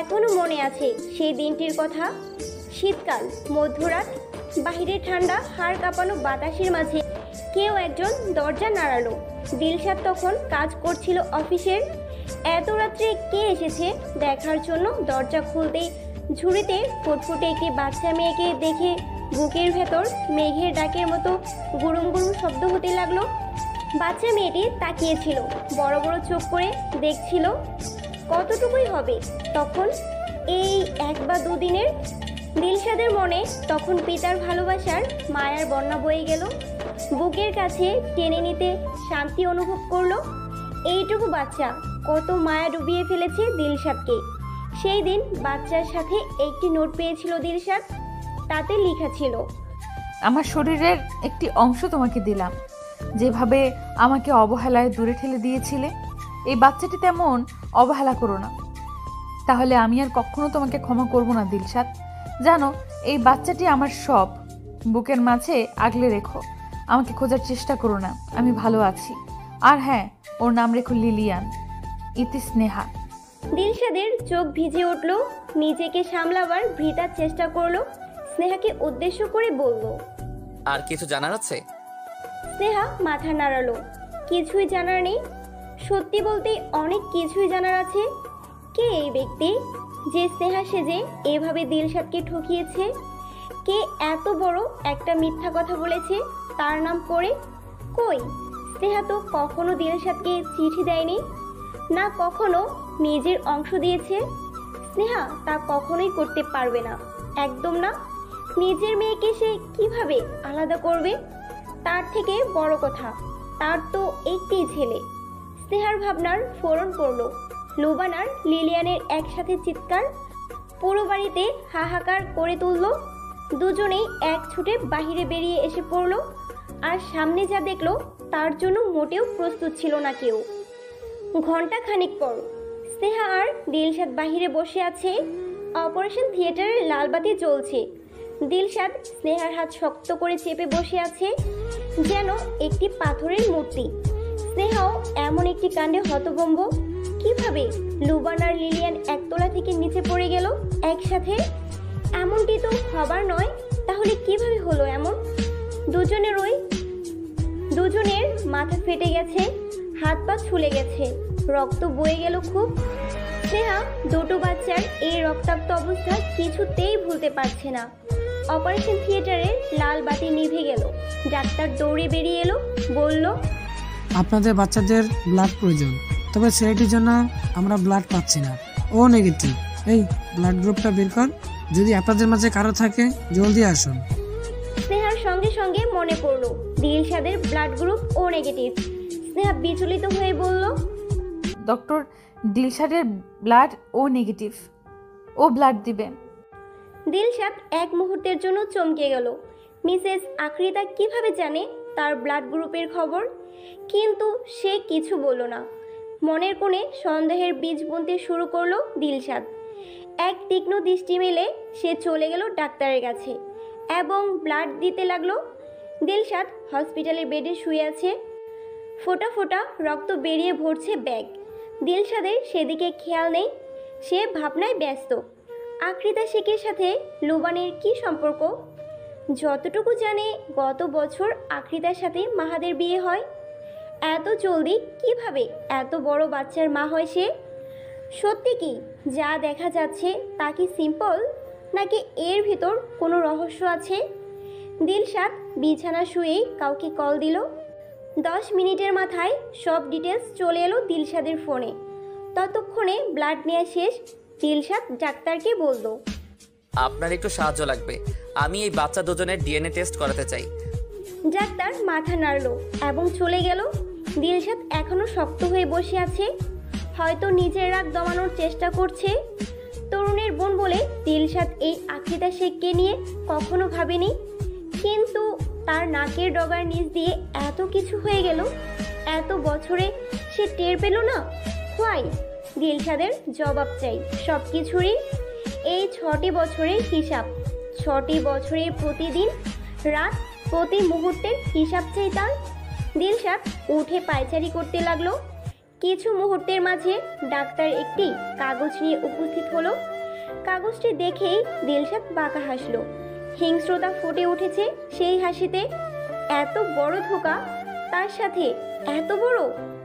এখনো মনে আছে সেই দিনটির কথা। শীতকাল, মধ্যরাত, বাহিরে ঠান্ডা হাড় কাঁপানো বাতাসের মাঝে কেউ একজন দরজা নাড়ালো। দিলশাদ তখন কাজ করছিল অফিসের। এত রাত্রে কে এসেছে দেখার জন্য দরজা খুলতেই ঝুড়িতে ফুটফুটে একটি বাচ্চা মেয়েকে দেখে বুকের ভেতর মেঘের ডাকের মতো গুরুম গুরুম শব্দ হতে লাগলো। বাচ্চা মেয়েটি তাকিয়েছিল, বড় বড় চোখ করে দেখছিল। কতটুকুই হবে তখন, এই 1 বা 2 দিনের? দিলশাদের মনে তখন পিতার ভালোবাসার মায়ার বন্যা বয়ে গেল। বুকের কাছে টেনে নিতে শান্তি অনুভব করলো। এইটুকু বাচ্চা কত মায়া ডুবিয়ে ফেলেছে দিলশাদকে। সেই দিন বাচ্চার সাথে একটি নোট পেয়েছিল দিলশাদ। তাতে লেখা ছিল, আমার শরীরের একটি অংশ তোমাকে দিলাম। যেভাবে আমাকে অবহেলায় দূরে ঠেলে দিয়েছিলে, এই বাচ্চাটি তেমন অবহেলা করো না। তাহলে আমি আর কখনো তোমাকে ক্ষমা করব না দিলশাদ। জানো, এই বাচ্চাটি আমার সব। বুকের মাঝে আগলে রেখো, আমাকে খোঁজার চেষ্টা করো না, আমি ভালো আছি। আর হ্যাঁ, ওর নাম রেখো লিলিয়ান। ইতি স্নেহা। দিলশাদের চোখ ভিজে উঠল। নিজেকে সামলাবার বৃথার চেষ্টা করলো। স্নেহাকে উদ্দেশ্য করে বলল, আর কিছু জানার আছে? স্নেহা মাথা নাড়ালো। কিছুই জানার নেই। সত্যি বলতে অনেক কিছুই জানার আছে। কে এই ব্যক্তি যে স্নেহা সেজে এভাবে দিলশাদকে ঠকিয়েছে? কে এত বড় একটা মিথ্যা কথা বলেছে তার নাম করে? কই, স্নেহা তো কখনো দিলশাদকে চিঠি দেয়নি, না কখনো নিজের অংশ দিয়েছে। স্নেহা তা কখনোই করতে পারবে না, একদম না। নিজের মেয়েকে সে কিভাবে আলাদা করবে? তার থেকে বড় কথা, তার তো একটি ছেলে। স্নেহার ভাবনার ফোরন পড়লো। লুবানার লিলিয়ানের একসাথে চিৎকার পুরো বাড়িতে হাহাকার করে তুলল। দুজনেই এক ছুটে বাহিরে বেরিয়ে এসে পড়লো। আর সামনে যা দেখলো তার জন্য মোটেও প্রস্তুত ছিল না কেউ। ঘন্টা খানিক পর স্নেহা আর দিলশাদ বাহিরে বসে আছে। অপারেশন থিয়েটারের লালবাতি জ্বলছে। দিলশাদ স্নেহার হাত শক্ত করে চেপে বসে আছে, যেন একটি পাথরের মূর্তি। স্নেহাও এমন একটি কাণ্ডে হতভম্ব। কিভাবে লুবানার লিলিয়ান একতলা থেকে নিচে পড়ে গেল একসাথে? এমনটি তো হবার নয়। তাহলে কিভাবে হলো এমন? দুজনের মাথা ফেটে গেছে, হাত পা ছুলে গেছে, রক্ত বয়ে গেল খুব। স্নেহা দুটো বাচ্চার এই রক্তাক্ত অবস্থা কিছুতেই ভুলতে পারছে না। অপারেশন থিয়েটারে লাল বাতি নিভে গেল। ডাক্তার দৌড়ে বেরিয়ে এলো, বলল, আপনাদের বাচ্চাদের ব্লাড প্রয়োজন, তবে ছেলেটির জন্য আমরা ব্লাড পাচ্ছি না, ও নেগেটিভ। এই ব্লাড গ্রুপটা বের কর, যদি আপনাদের মাঝে কারো থাকে জলদি আসুন। স্নেহার সঙ্গে সঙ্গে মনে পড়লো দিলশাদের ব্লাড গ্রুপ ও নেগেটিভ। স্নেহা বিচলিত হয়ে বলল, ডক্টর, দিলশাদের ব্লাড ও নেগেটিভ, ও ব্লাড দিবে। দিলশাদ এক মুহূর্তের জন্য চমকে গেল। মিসেস আকৃতা কিভাবে জানে তার ব্লাড গ্রুপের খবর? কিন্তু সে কিছু বলল না। মনের কোণে সন্দেহের বীজ বুনতে শুরু করলো দিলশাদ। এক তীক্ষ্ণ দৃষ্টি মেলে সে চলে গেল ডাক্তারের কাছে এবং ব্লাড দিতে লাগলো। দিলশাদ হসপিটালের বেডে শুয়ে আছে। ফোঁটা ফোঁটা রক্ত বেরিয়ে ভরছে ব্যাগ। দিলশাদের সেদিকে খেয়াল নেই, সে ভাবনায় ব্যস্ত। আকৃতা শেখের সাথে লুবানের কি সম্পর্ক? যতটুকু জানে গত বছর আকৃতার সাথে মাহাদের বিয়ে হয়। এত জলদি কিভাবে এত বড় বাচ্চার মা হয় সে? সত্যি কি যা দেখা যাচ্ছে তা কি সিম্পল, নাকি এর ভিতর কোনো রহস্য আছে? দিলশাদ বিছানা শুয়েই কাউকে কল দিল। 10 মিনিটের মাথায় সব ডিটেলস চলে এলো দিলশাদের ফোনে। ততক্ষণে ব্লাড নেওয়া শেষ। দিলশাদ ডাক্তারকে বলল, আপনার একটু সাহায্য লাগবে, আমি এই বাচ্চা দুজনের ডিএনএ টেস্ট করাতে চাই। ডাক্তার মাথা নাড়ল এবং চলে গেল। দিলশাদ এখনো শক্ত হয়ে বসে আছে, হয়তো নিজের রাগ দমানোর চেষ্টা করছে। তরুণের বোন বলে দিলশাদ এই আকৃতা শেখকে নিয়ে কখনো ভাবেনি, কিন্তু তার নাকের ডগার নিচ দিয়ে এত কিছু হয়ে গেল। এত বছরে সে টের পেল না? হোয়াই? দিলশাদের জবাব চাই সব কিছুরই। এই 6টি বছরের হিসাব, 6টি বছরের প্রতিদিন রাত, প্রতি মুহূর্তের হিসাব চাই তার। দিলশাদ উঠে পায়চারি করতে লাগলো। কিছু মুহূর্তের মাঝে ডাক্তার একটি কাগজ নিয়ে উপস্থিত হলো। কাগজটি দেখেই দিলশাদ বাঁকা হাসলো। হিংস্রতা ফুটে উঠেছে সেই হাসিতে। এত বড় ধোঁকা, তার সাথে এত বড়।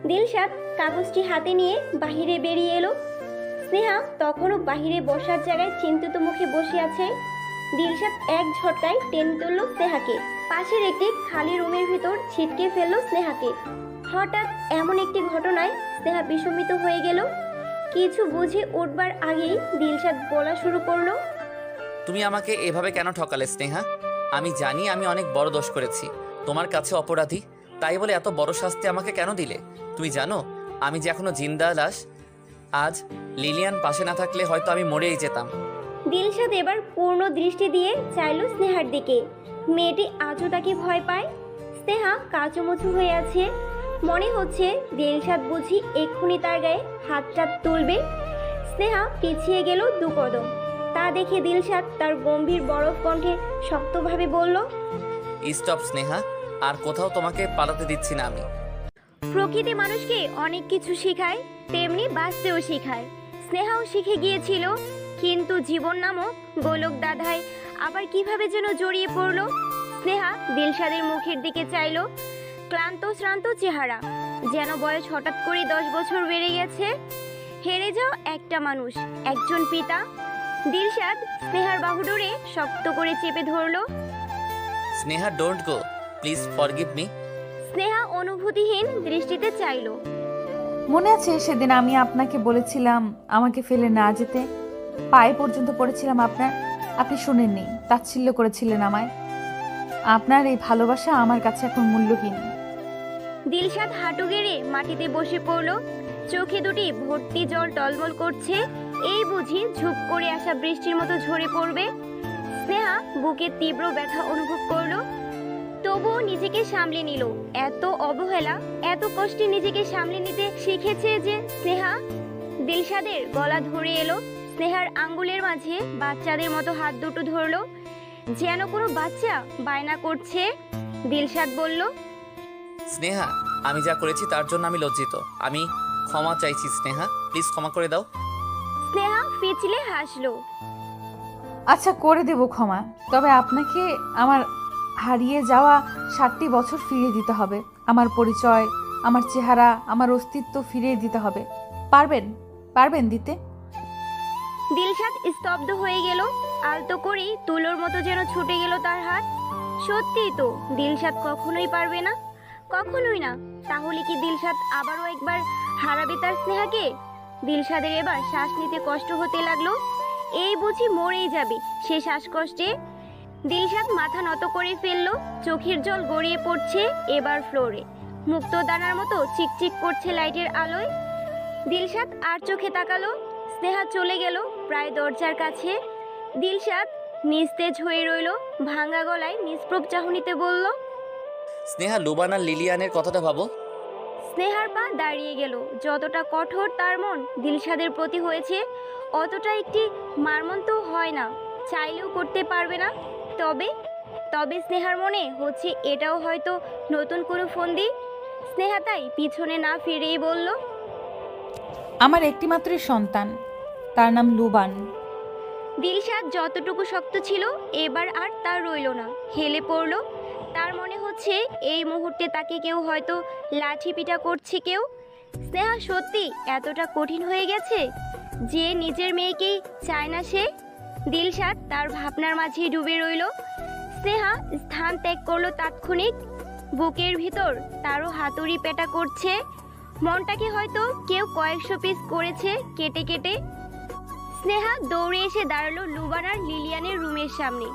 দিলশাদ কাগজটি হাতে নিয়ে বাহিরে বেরিয়ে এলো। স্নেহা তখনও বাহিরে বসার জায়গায় চিন্তিত মুখে বসে আছে। দিলশাদ এক ঝটকায় টেনে তুলল স্নেহাকে। পাশের একটি খালি রুমের ভিতর ছিটকে ফেললো স্নেহাকে। হঠাৎ এমন একটি ঘটনায় স্নেহা বিস্মিত হয়ে গেল। কিছু বুঝে উঠবার আগেই দিলশাদ বলা শুরু করলো, তুমি আমাকে এভাবে কেন ঠকালে স্নেহা? আমি জানি আমি অনেক বড় দোষ করেছি, তোমার কাছে অপরাধী, তাই বলে এত বড় শাস্তি আমাকে কেন দিলে? তুমি জানো আমি যে এখনো জিন্দা লাশ। আজ লিলিয়ান পাশে না থাকলে হয়তো আমি মরেই যেতাম। দিলশাদ এবার পূর্ণ দৃষ্টি দিয়ে চাইল স্নেহার দিকে। মেয়েটি আজও তাকে ভয় পায়। স্নেহা কাচুমুচু হয়ে আছে। মনে হচ্ছে দিলশাদ বুঝি এক্ষুনি তার গায়ে হাতটা তুলবে। স্নেহা পিছিয়ে গেল 2 কদম। তা দেখে দিলশাদ তার গম্ভীর বরফ কণ্ঠে শক্তভাবে বলল, স্টপ স্নেহা, আর কোথাও তোমাকে পালাতে দিচ্ছি না আমি। প্রকৃতি মানুষকে অনেক কিছু শেখায়, তেমনি বাঁচতেও শেখায়। স্নেহাও শিখে গিয়েছিল, কিন্তু জীবন নামক গোলক দাধায় আবার কিভাবে যেন জড়িয়ে পড়ল। স্নেহা দিলশাদের মুখের দিকে চাইল। ক্লান্ত শ্রান্ত চেহারা, যেন বয়স হঠাৎ করে 10 বছর বেড়ে গেছে। হেরে যাও একটা মানুষ, একজন পিতা। দিলশাদ স্নেহার বাহু ধরে শক্ত করে চেপে ধরল। Sneha, don't go, please forgive me. Sneha অনুভূতিহীন দৃষ্টিতে চাইল। মনে আছে সেদিন আমি আপনাকে বলেছিলাম আমাকে ফেলে না যেতে? পায়ে পর্যন্ত পড়েছিলাম আপনার, আপনি শুনেননি, তাচ্ছিল্য করেছিলেন আমায়। আপনার এই ভালোবাসা আমার কাছে এখন মূল্যহীন। দিলশাদ হাঁটু গেড়ে মাটিতে বসে পড়ল। চোখে দুটি ভর্তি জল টলমল করছে। এই বুঝি ঝুপ করে আসা বৃষ্টির মতো ঝরে পড়বে। স্নেহা বুকে তীব্র ব্যথা অনুভব করলো, তবুও নিজেকে সামলে নিল। এত অবহেলা, এত কষ্টে নিজেকে সামলে নিতে শিখেছে যে স্নেহা। দিলশাদের গলা ধরে এলো। স্নেহার আঙ্গুলের মাঝে বাচ্চাদের মতো হাত দুটো ধরলো, যেন কোনো বাচ্চা বায়না করছে। দিলশাদ বলল, স্নেহা, আমি যা করেছি তার জন্য আমি লজ্জিত, আমি ক্ষমা চাইছি স্নেহা, প্লিজ ক্ষমা করে দাও। স্নেহা পিছলে হাসলো। আচ্ছা, করে দেব ক্ষমা, তবে আপনাকে আমার হারিয়ে যাওয়া 7টি বছর ফিরিয়ে দিতে হবে। আমার পরিচয়, আমার চেহারা, আমার অস্তিত্ব ফিরিয়ে দিতে হবে। পারবেন দিতে? দিলশাদ স্তব্ধ হয়ে গেল। আলতো করেই তুলোর মতো যেন ছুটে গেল তার হাত। সত্যিই তো, দিলশাদ কখনোই পারবে না, কখনোই না। তাহলে কি দিলশাদ আবারও একবার হারাবে তার স্নেহাকে? দিলশাদের এবার শ্বাস নিতে কষ্ট হতে লাগলো। এই বুঝি মরেই যাবে সে শ্বাসকষ্টে। দিলশাদ মাথা নত করে ফেললো। চোখের জল গড়িয়ে পড়ছে এবার ফ্লোরে। মুক্তদানার মতো চিকচিক করছে লাইটের আলোয়। দিলশাদ আর চোখে তাকালো। স্নেহা চলে গেল প্রায় দরজার কাছে। দিলশাদ নিস্তেজ হয়ে রইল। ভাঙা গলায় নিষ্প্রভ চাহনিতে বলল, স্নেহা, লুবানা লিলিয়ানের কথাটা ভাবো। স্নেহার পা দাঁড়িয়ে গেল। যতটা কঠোর তার মন দিলশাদের প্রতি হয়েছে, অতটা একটি মারমন্ত হয় না, চাইলেও করতে পারবে না। তবে স্নেহার মনে হচ্ছে এটাও হয়তো নতুন কোনো ফন্দি। স্নেহা তাই পিছনে না ফিরেই বলল, আমার একটিমাত্র সন্তান, তার নাম লুবান। দিলশাদ যতটুকু শক্ত ছিল এবার আর তার রইল না, হেলে পড়ল। তার মনে হচ্ছে এই মুহূর্তে তাকে কেউ হয়তো লাঠি পিটা করছে কেউ। স্নেহা সত্যি এতটা কঠিন হয়ে গেছে যে নিজের মেয়েকেই চায় না সে। দিলশাদ তার ভাবনার মাঝে ডুবে রইল। স্নেহা স্থান ত্যাগ করলো তাৎক্ষণিক। বুকের ভিতর তারও হাতুড়ি পেটা করছে। মনটাকে হয়তো কেউ কয়েকশো পিস করেছে কেটে কেটে। স্নেহা দৌড়ে এসে দাঁড়ালো লুবানার লিলিয়ানের রুমের সামনে।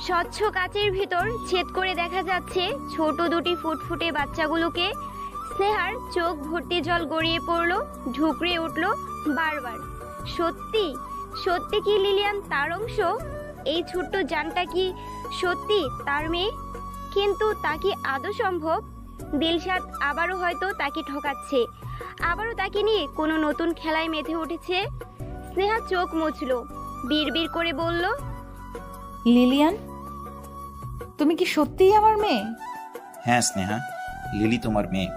স্বচ্ছ কাচের ভিতর ছেদ করে দেখা যাচ্ছে ছোট দুটি ফুটফুটে বাচ্চাগুলোকে। স্নেহার চোখ ভর্তি জল গড়িয়ে পড়ল, ঢুকরে উঠল বারবার। সত্যি কি লিলিয়ান তার অংশ? এই ছোট্ট জানটা কি সত্যি তার মেয়ে? কিন্তু তা কি আদৌ সম্ভব? দিলশাদ আবারও হয়তো তাকে ঠকাচ্ছে, আবারও তাকে নিয়ে কোনো নতুন খেলায় মেতে উঠেছে। স্নেহা চোখ মুছল, বিড়বিড় করে বলল, লিলিয়ান, তুমি কি সত্যিই আমার মেয়ে? হ্যাঁ স্নেহা, লিলি তোমার মেয়ে।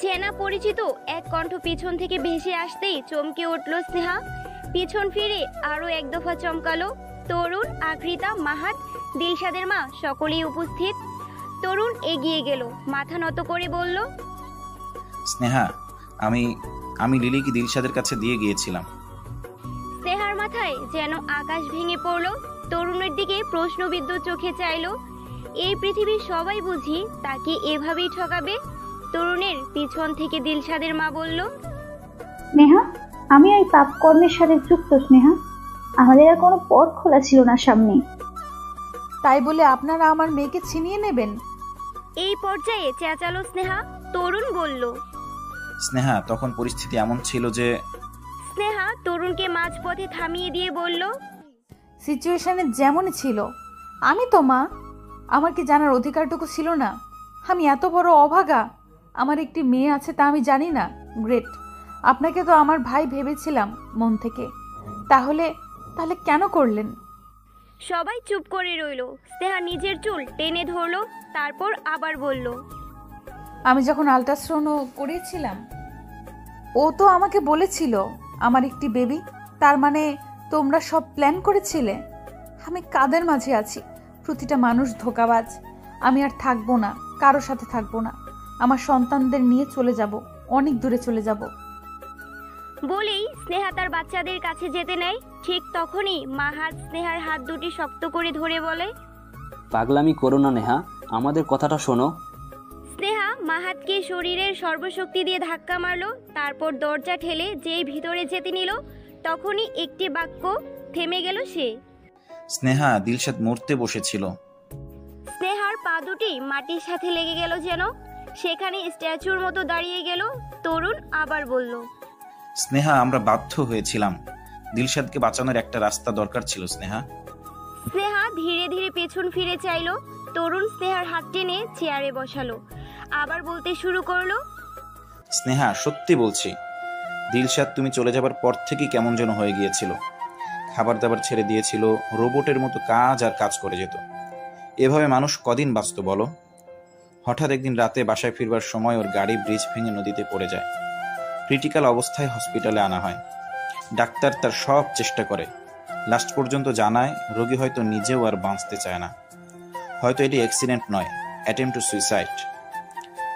চেনা পরিচিত এক কণ্ঠ পিছন থেকে ভেসে আসতেই চমকে উঠল স্নেহা। পিছন ফিরে আরো এক দফা চমকালো। তরুণ, আকৃতা, মাহাত, দিলশাদের মা সকলেই উপস্থিত। তরুণ এগিয়ে গেল, মাথা নত করে বলল, স্নেহা, আমি লিলিকে দিলশাদের কাছে দিয়ে গিয়েছিলাম। স্নেহার মাথায় যেন আকাশ ভেঙে পড়ল। তরুণের দিকে প্রশ্নবিদ্ধ চোখে চাইল। এই পৃথিবীর সবাই বুঝি তাকে এভাবেই ঠকাবে? তরুণের পিছন থেকে দিলশাদের মা বলল, স্নেহা, আমি এই পাপ কর্মের সাথে যুক্ত স্নেহা। আমাদের আর কোনো পথ খোলা ছিল না সামনে। তাই বলে আপনারা আমার মেয়েকে ছিনিয়ে নেবেন? এই পর্যায়ে চেঁচালো স্নেহা। তরুণ বলল, স্নেহা, তখন পরিস্থিতি এমন ছিল যে। স্নেহা তরুণকে মাঝপথে থামিয়ে দিয়ে বলল, সিচুয়েশনে যেমনই ছিল। আমি তো মা, আমার কি জানার অধিকারটুকু ছিল না? আমি এত বড় অভাগা? আমার একটি মেয়ে আছে তা আমি জানি না? গ্রেট, আপনাকে তো আমার ভাই ভেবেছিলাম মন থেকে। তাহলে কেন করলেন? সবাই চুপ করে রইল। স্নেহা নিজের চুল টেনে ধরলো, তারপর আবার বলল, আমি যখন আল্ট্রাসাউন্ড করেছিলাম, ও তো আমাকে বলেছিল আমার একটি বেবি। তার মানে তোমরা সব প্ল্যান করেছিলে? আমি কাদের মাঝে আছি? প্রতিটা মানুষ ধোঁকাবাজ। আমি আর থাকবো না, কারোর সাথে থাকবো না। আমার সন্তানদের নিয়ে চলে যাব, অনেক দূরে চলে যাব। বলেই স্নেহা তার বাচ্চাদের কাছে যেতে নেয়। ঠিক তখনই মাহাত স্নেহার হাত দুটি শক্ত করে ধরে বলে, পাগলামি করো না নেহা, আমাদের কথাটা শোনো। স্নেহা মাহাতকে শরীরের সর্বশক্তি দিয়ে ধাক্কা মারলো। তারপর দরজা ঠেলে যেই ভিতরে যেতে নিল, তখনই একটি বাক্য থেমে গেল সে। স্নেহা, দিলশাদ মরতে বসেছিল। স্নেহার পা দুটি মাটির সাথে লেগে গেল যেন, সেখানে স্ট্যাচুর মতো দাঁড়িয়ে গেল। তরুণ আবার বলল, স্নেহা, আমরা বাধ্য হয়েছিলাম। দিলশাদকে বাঁচানোর একটা রাস্তা দরকার ছিল স্নেহা। স্নেহা ধীরে ধীরে পেছন ফিরে চাইলো। তরুণ স্নেহার হাত টেনে চেয়ারে বসালো, আবার বলতে শুরু করলো, স্নেহা, সত্যি বলছি, দিলশাদ তুমি চলে যাবার পর থেকেই কেমন যেন হয়ে গিয়েছিল। খাবার দাবার ছেড়ে দিয়েছিল, রোবটের মতো কাজ আর কাজ করে যেত। এভাবে মানুষ কদিন বাঁচত বলো? হঠাৎ একদিন রাতে বাসায় ফিরবার সময় ওর গাড়ি ব্রিজ ভেঙে নদীতে পড়ে যায়। ক্রিটিক্যাল অবস্থায় হসপিটালে আনা হয়। ডাক্তার তার সব চেষ্টা করে, লাস্ট পর্যন্ত জানায় রোগী হয়তো নিজেও আর বাঁচতে চায় না। হয়তো এটি অ্যাক্সিডেন্ট নয়, অ্যাটেম্প টু সুইসাইড।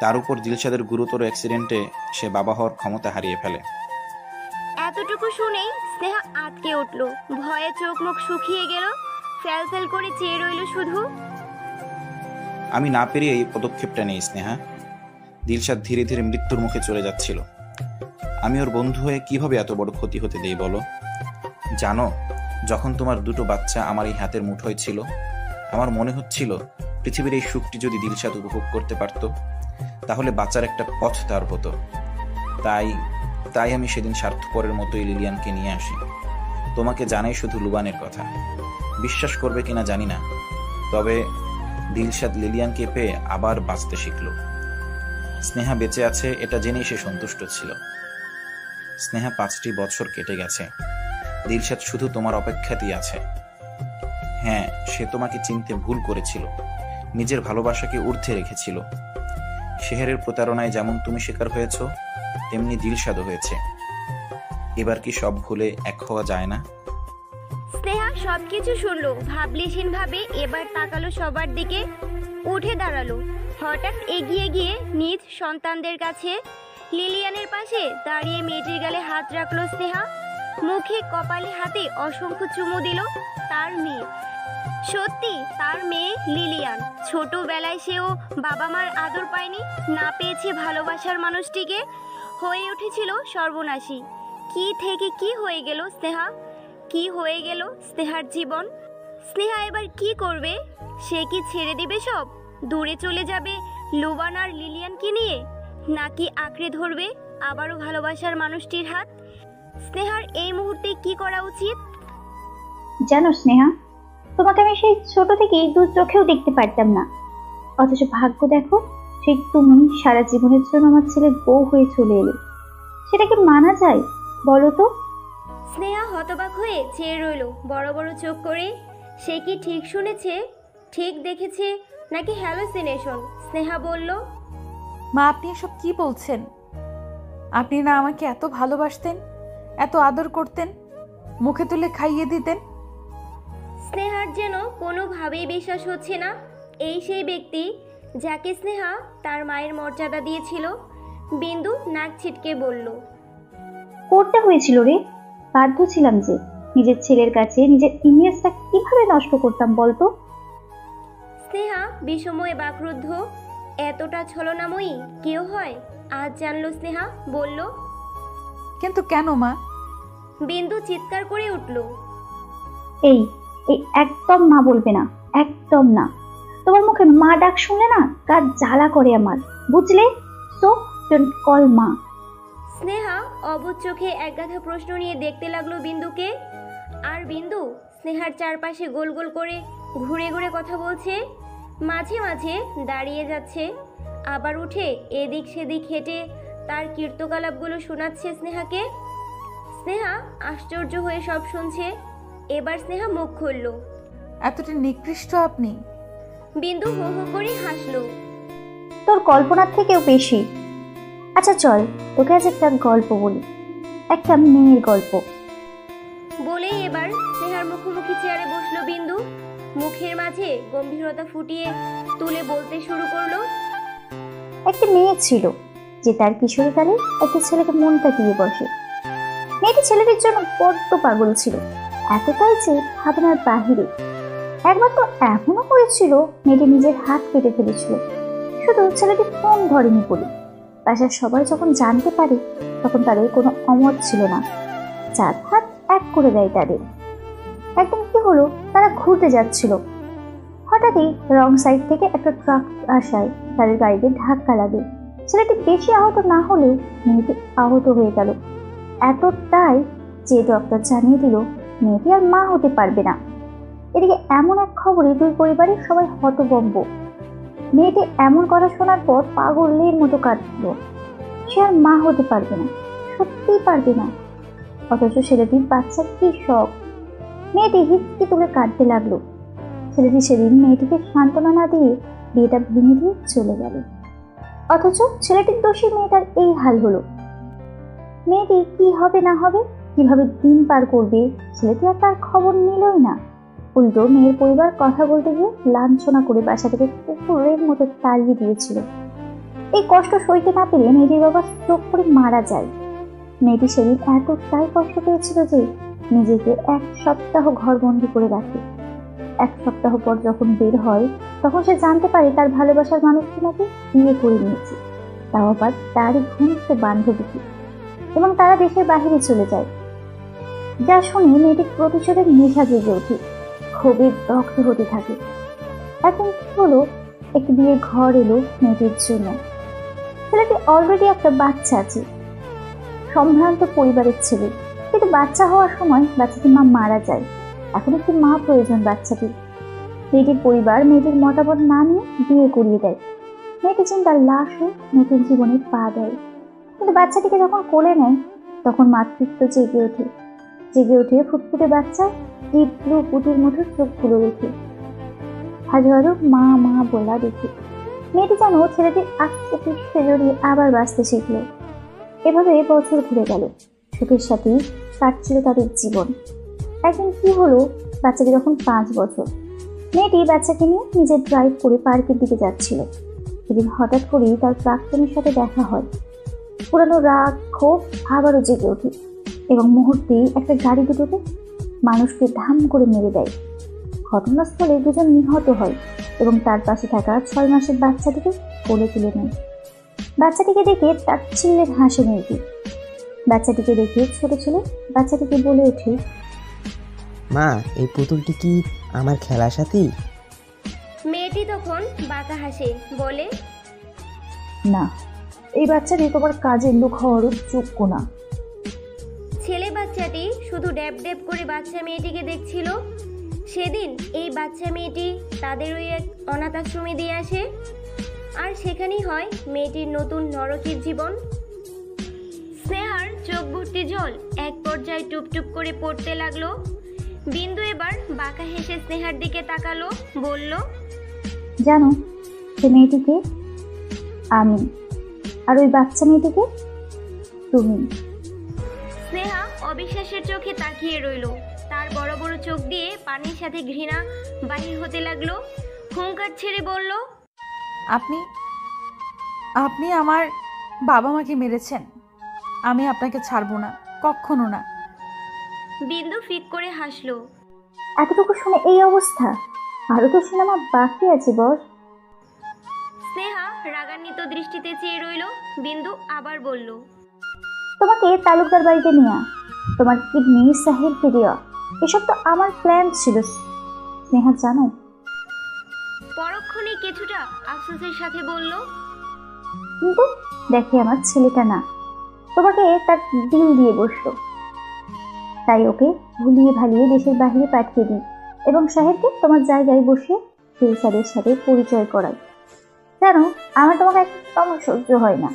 তার উপর দিলশাদের গুরুতর অ্যাক্সিডেন্টে সে বাবা হওয়ার ক্ষমতা হারিয়ে ফেলে। এতটুকু শুনেই স্নেহা আটকে উঠল। ভয়ে চোখ মুখ শুকিয়ে গেল, ফেল ফেল করে চেয়ে রইল শুধু। আমি না পেরিয়ে এই পদক্ষেপটা নেই স্নেহা। দিলশাদ ধীরে ধীরে মৃত্যুর মুখে চলে যাচ্ছিল। আমি ওর বন্ধু হয়ে কিভাবে এত বড় ক্ষতি হতে দেই বলো? জানো, যখন তোমার দুটো বাচ্চা আমার এই হাতের মুঠোয় ছিল, আমার মনে হচ্ছিল পৃথিবীর এই সুখটি যদি দিলশাদ উপভোগ করতে পারত, তাহলে বাঁচার একটা পথ তার হতো। তাই আমি সেদিন স্বার্থপরের মতোই লিলিয়ানকে নিয়ে আসি। তোমাকে জানাই শুধু লুবানের কথা, বিশ্বাস করবে কিনা জানি না, তবে দিলশাদ লিলিয়ানকে পেয়ে আবার বাঁচতে শিখল। স্নেহা বেঁচে আছে এটা জেনেই সে সন্তুষ্ট ছিল। স্নেহা, 5টি বছর কেটে গেছে, দিলশাদ শুধু তোমার অপেক্ষাতেই আছে। হ্যাঁ, সে তোমাকে চিনতে ভুল করেছিল, নিজের ভালোবাসাকে ঊর্ধ্বে রেখেছিল। শেহরের প্রতারণায় যেমন তুমি শিকার হয়েছ, তেমনি দিলশাদও হয়েছে। এবার কি সব ভুলে এক হওয়া যায় না? স্নেহা সবকিছু শুনলো ভাবলেশীন ভাবে। এবার তাকালো সবার দিকে, উঠে দাঁড়ালো। হঠাৎ এগিয়ে গিয়ে নিজ সন্তানদের কাছে লিলিয়ানের পাশে দাঁড়িয়ে মেয়েটির গালে হাত রাখলো স্নেহা। মুখে কপালে হাতে অসংখ্য চুমু দিল। তার মেয়ে, সত্যি তার মেয়ে লিলিয়ান। ছোটবেলায় সেও বাবা মার আদর পায়নি, না পেয়েছে ভালোবাসার মানুষটিকে, হয়ে উঠেছিল সর্বনাশী। কি থেকে কি হয়ে গেল স্নেহা, কি হয়ে গেল স্নেহার জীবন? স্নেহা এবার কি করবে? সে কি ছেড়ে দিবে সব, দূরে চলে যাবে লুবান আর লিলিয়ানকে নিয়ে, নাকি আঁকড়ে ধরবে আবারও ভালোবাসার মানুষটির হাত? স্নেহার এই মুহূর্তে কি করা উচিত? জানো স্নেহা, তোমাকে আমি সেই ছোট থেকেই দু চোখেও দেখতে পারতাম না, অথচ ভাগ্য দেখো, সেই তুমি সারা জীবনের জন্য আমার ছেলের বউ হয়ে চলে এলে। সেটা কি মানা যায় বলো তো? স্নেহা হতবাক হয়ে চেয়ে রইল বড় বড় চোখ করে। সে কি ঠিক শুনেছে, ঠিক দেখেছে, নাকি হ্যালোসিনেশন? স্নেহা বলল, মা, আপনি এসব কি বলছেন? আপনি না আমাকে এত ভালোবাসতেন, এত আদর করতেন, মুখে তুলে খাইয়ে দিতেন? স্নেহার যেন কোনোভাবেই বিশ্বাস হচ্ছে না এই সেই ব্যক্তি যাকে স্নেহা তার মায়ের মর্যাদা দিয়েছিল। বিন্দু নাক ছিটকে বলল, করতে হয়েছিল রে, বাধ্য ছিলাম যে। নিজের ছেলের কাছে নিজের ইমেজটা কিভাবে নষ্ট করতাম বলতো? স্নেহা বিষময়ে বাকরুদ্ধ। এতটা ছলনাময়ী কেউ হয় আজ জানলো স্নেহা। বলল, কিন্তু কেন মা? বিন্দু চিৎকার করে উঠল, এই এই একদম মা বলবে না, একদম না। তোমার মুখে মা ডাক শুনলে না কার জ্বালা করে আমার, বুঝলে? সো ডোন্ট কল মা। স্নেহা অবুঝ চোখে একগাধা প্রশ্ন নিয়ে দেখতে লাগলো বিন্দুকে। আর বিন্দু স্নেহার চারপাশে গোল গোল করে ঘুরে ঘুরে কথা বলছে। মাঝে মাঝে দাঁড়িয়ে যাচ্ছে, আবার উঠে এদিক সেদিক হেঁটে তার কীর্তকলাপগুলো শোনাচ্ছে স্নেহাকে। স্নেহা আশ্চর্য হয়ে সব শুনছে। এবার স্নেহা মুখ খুলল। এতটা নিকৃষ্ট আপনি? বিন্দু হো হো করে হাসলো। তোর কল্পনার থেকেও বেশি। আচ্ছা চল, তোকে আজ একটা গল্প বলি, একটা মেয়ের গল্প। বলেই এবার স্নেহার মুখোমুখি চেয়ারে বসলো বিন্দু। মুখের মাঝে গম্ভীরতা ফুটিয়ে তুলে বলতে শুরু করলো। একটা মেয়ে ছিল যে তার কিশোরকালে একটা ছেলেকে মনটা দিয়ে বসে। মেয়েটি ছেলেটির জন্য বড্ড পাগল ছিল, এতটাই যে ভাবনার বাহিরে। একবার তো এমনও হয়েছিল মেয়েটি নিজের হাত কেটে ফেলেছিল, শুধু ছেলেটি ফোন ধরেনি বলে। বাসার সবাই যখন জানতে পারে তখন তাদের কোনো অমত ছিল না, চার হাত এক করে দেয় তাদের। একদিন কি হলো, তারা ঘুরতে যাচ্ছিল, হঠাৎই রং সাইড থেকে একটা ট্রাক আসায় তাদের গাড়িতে ধাক্কা লাগে। ছেলেটি বেশি আহত না হলেও মেয়েটি আহত হয়ে গেল, এতটাই যে ডক্টর জানিয়ে দিল মেয়েটি আর মা হতে পারবে না। এদিকে এমন এক খবরে দুই পরিবারের সবাই হতভম্ব। মেয়েটি এমন কথা শোনার পর পাগলের মতো কাঁদছিল, সে আর মা হতে পারবে না, সত্যিই পারবে না। অথচ ছেলেটির বাচ্চার কি শখ। মেয়েটি হিচকি তুলে কাঁদতে লাগলো। ছেলেটি সেদিন মেয়েটিকে সান্ত্বনা না দিয়ে বিয়েটা ভেঙে দিয়ে চলে গেল। অথচ ছেলেটির দোষী মেয়েটার এই হাল হলো। মেয়েটি কি হবে না হবে, কিভাবে দিন পার করবে, ছেলেটি আর তার খবর নিলই না। উল্টো মেয়ের পরিবার কথা বলতে গিয়ে লাঞ্ছনা করে বাসা থেকে কুকুরের মতো তাড়িয়ে দিয়েছিল। এই কষ্ট সইতে না পেরে মেয়েটির বাবা স্ট্রোক করে মারা যায়। মেয়েটি সেদিন এতটাই কষ্ট পেয়েছিল যে নিজেকে 1 সপ্তাহ ঘরবন্দি করে রাখে। 1 সপ্তাহ পর যখন বের হয় তখন সে জানতে পারে তার ভালোবাসার মানুষটি নাকি বিয়ে করে নিয়েছে, তাও আবার তারই ঘনিষ্ঠ বান্ধবীকে, এবং তারা দেশের বাহিরে চলে যায়। যা শুনে মেয়েটির প্রতিশোধের নেশা জেগে ওঠে, ক্ষোভে দগ্ধ হতে থাকে। এখন কি হলো, একটি বিয়ের ঘর এলো মেয়েটির জন্য। ছেলেটি অলরেডি একটা বাচ্চা আছে, সম্ভ্রান্ত পরিবারের ছেলে, কিন্তু বাচ্চা হওয়ার সময় বাচ্চাটির মা মারা যায়। এখন একটি মা প্রয়োজন বাচ্চাটির। মেয়েটির পরিবার মেয়েটির মতামত না নিয়ে বিয়ে করিয়ে দেয়। মেয়েটি চিন্তার লাশ হয়ে নতুন জীবনে পা দেয়। কিন্তু বাচ্চাটিকে যখন কোলে নেয় তখন মাতৃত্ব জেগে ওঠে ফুটফুটে বাচ্চা তীব্র পুটির মতো চোখগুলো দেখে, হাজারো মা মা বলা দেখে। মেয়েটি যেন ছেলেটির আস্তে পিঠে জড়িয়ে আবার বাঁচতে শিখল। এভাবে বছর ঘুরে গেল, সুখের সাথেই কাটছিল তাদের জীবন। একদিন কি হলো, বাচ্চাটি যখন 5 বছর, মেয়েটি বাচ্চাকে নিয়ে নিজে ড্রাইভ করে পার্কের দিকে যাচ্ছিল। সেদিন হঠাৎ করেই তার প্রাক্তনের সাথে দেখা হয়। পুরানো রাগ ক্ষোভ আবারও জেগে ওঠে এবং মুহূর্তেই একটা গাড়ি দুটোকে মানুষকে ধাম করে মেরে দেয়। ঘটনাস্থলে দুজন নিহত হয় এবং তার পাশে থাকা 6 মাসের বাচ্চাটিকে কোলে তুলে নেয়। বাচ্চাটিকে দেখে তাচ্ছিল্যের হাসি মেয়েটি। বাচ্চাটিকে দেখে ছোট ছেলে বাচ্চাটিকে বলে ওঠে, মা, এই পুতুলটি কি আমার খেলার সাথী? মেয়েটি তখন বাঁকা হাসে, বলে, না, এই বাচ্চাটি তোমার কাজের লোক হওয়ারও যোগ্য না। ছেলে বাচ্চাটি শুধু ড্যাব ড্যাব করে বাচ্চা মেয়েটিকে দেখছিল। সেদিন এই বাচ্চা মেয়েটি তাদের ওই এক অনাথ আশ্রমে দিয়ে আসে, আর সেখানেই হয় মেয়েটির নতুন নরকের জীবন। স্নেহার চোখ ভর্তি জল এক পর্যায়ে টুপটুপ করে পড়তে লাগলো। বিন্দু এবার বাঁকা হেসে স্নেহার দিকে তাকালো, বলল, জানো সে মেয়েটিকে? আমি। আর ওই বাচ্চা মেয়েটিকে? তুমি। স্নেহা অবিশ্বাসের চোখে তাকিয়ে রইল। তার বড় বড় চোখ দিয়ে পানির সাথে ঘৃণা বাহির হতে লাগলো। হুঙ্কার ছেড়ে বলল, আপনি আপনি আমার বাবা মাকে মেরেছেন। আমি আপনাকে ছাড়বো না, কখনো না। বিন্দু ফিক করে হাসলো। এতটুকু শুনে এই অবস্থা? আরো তো সিনেমা বাকি আছে বস। স্নেহা রাগান্বিত দৃষ্টিতে চেয়ে রইল। বিন্দু আবার বলল, তোমাকে তালুকদার বাড়িতে নিয়ে তোমার কিডনি সাহিলকে দেওয়া, এসব তো আমার প্ল্যান ছিল স্নেহা, জানো? পরক্ষণে কিছুটা আফসোসের সাথে বলল, কিন্তু দেখে আমার ছেলেটা না, তোমাকে তার দিল দিয়ে বসলো, তাই ওকে ভুলিয়ে ভালিয়ে দেশের বাইরে পাঠিয়ে দিই এবং সাহেবকে তোমার জায়গায় বসে দিলশাদের সাথে পরিচয় করাই। জানো, আমার তোমাকে একদম সহ্য হয় না।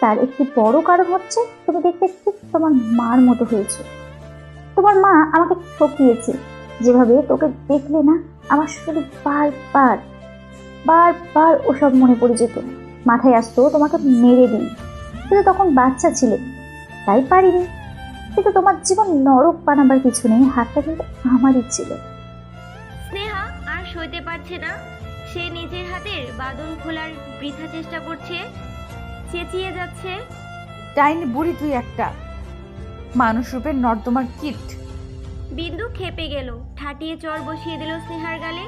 তার একটি বড় কারণ হচ্ছে তুমি দেখতে ঠিক তোমার মার মতো হয়েছে। তোমার মা আমাকে ঠকিয়েছে, যেভাবে তোকে দেখলে না আমার শুধু বারবার বারবার ওসব মনে পড়ে যেত, মাথায় আসতো তোমাকে মেরে দিই। কিন্তু তখন বাচ্চা ছিলে, তাই পারিনি। কিন্তু তোমার জীবন নরক বানাবার কিছু নেই, হাতটা কিন্তু আমারই ছিল। স্নেহা আর সইতে পারছে না। সে নিজের হাতের বাঁধন খোলার বৃথা চেষ্টা করছে, চেঁচিয়ে যাচ্ছে, ডাইনি বুড়ি তুই একটা, মানুষ রূপের নর্দমার কীট। বিন্দু খেপে গেল, ঠাটিয়ে চর বসিয়ে দিল স্নেহার গালে।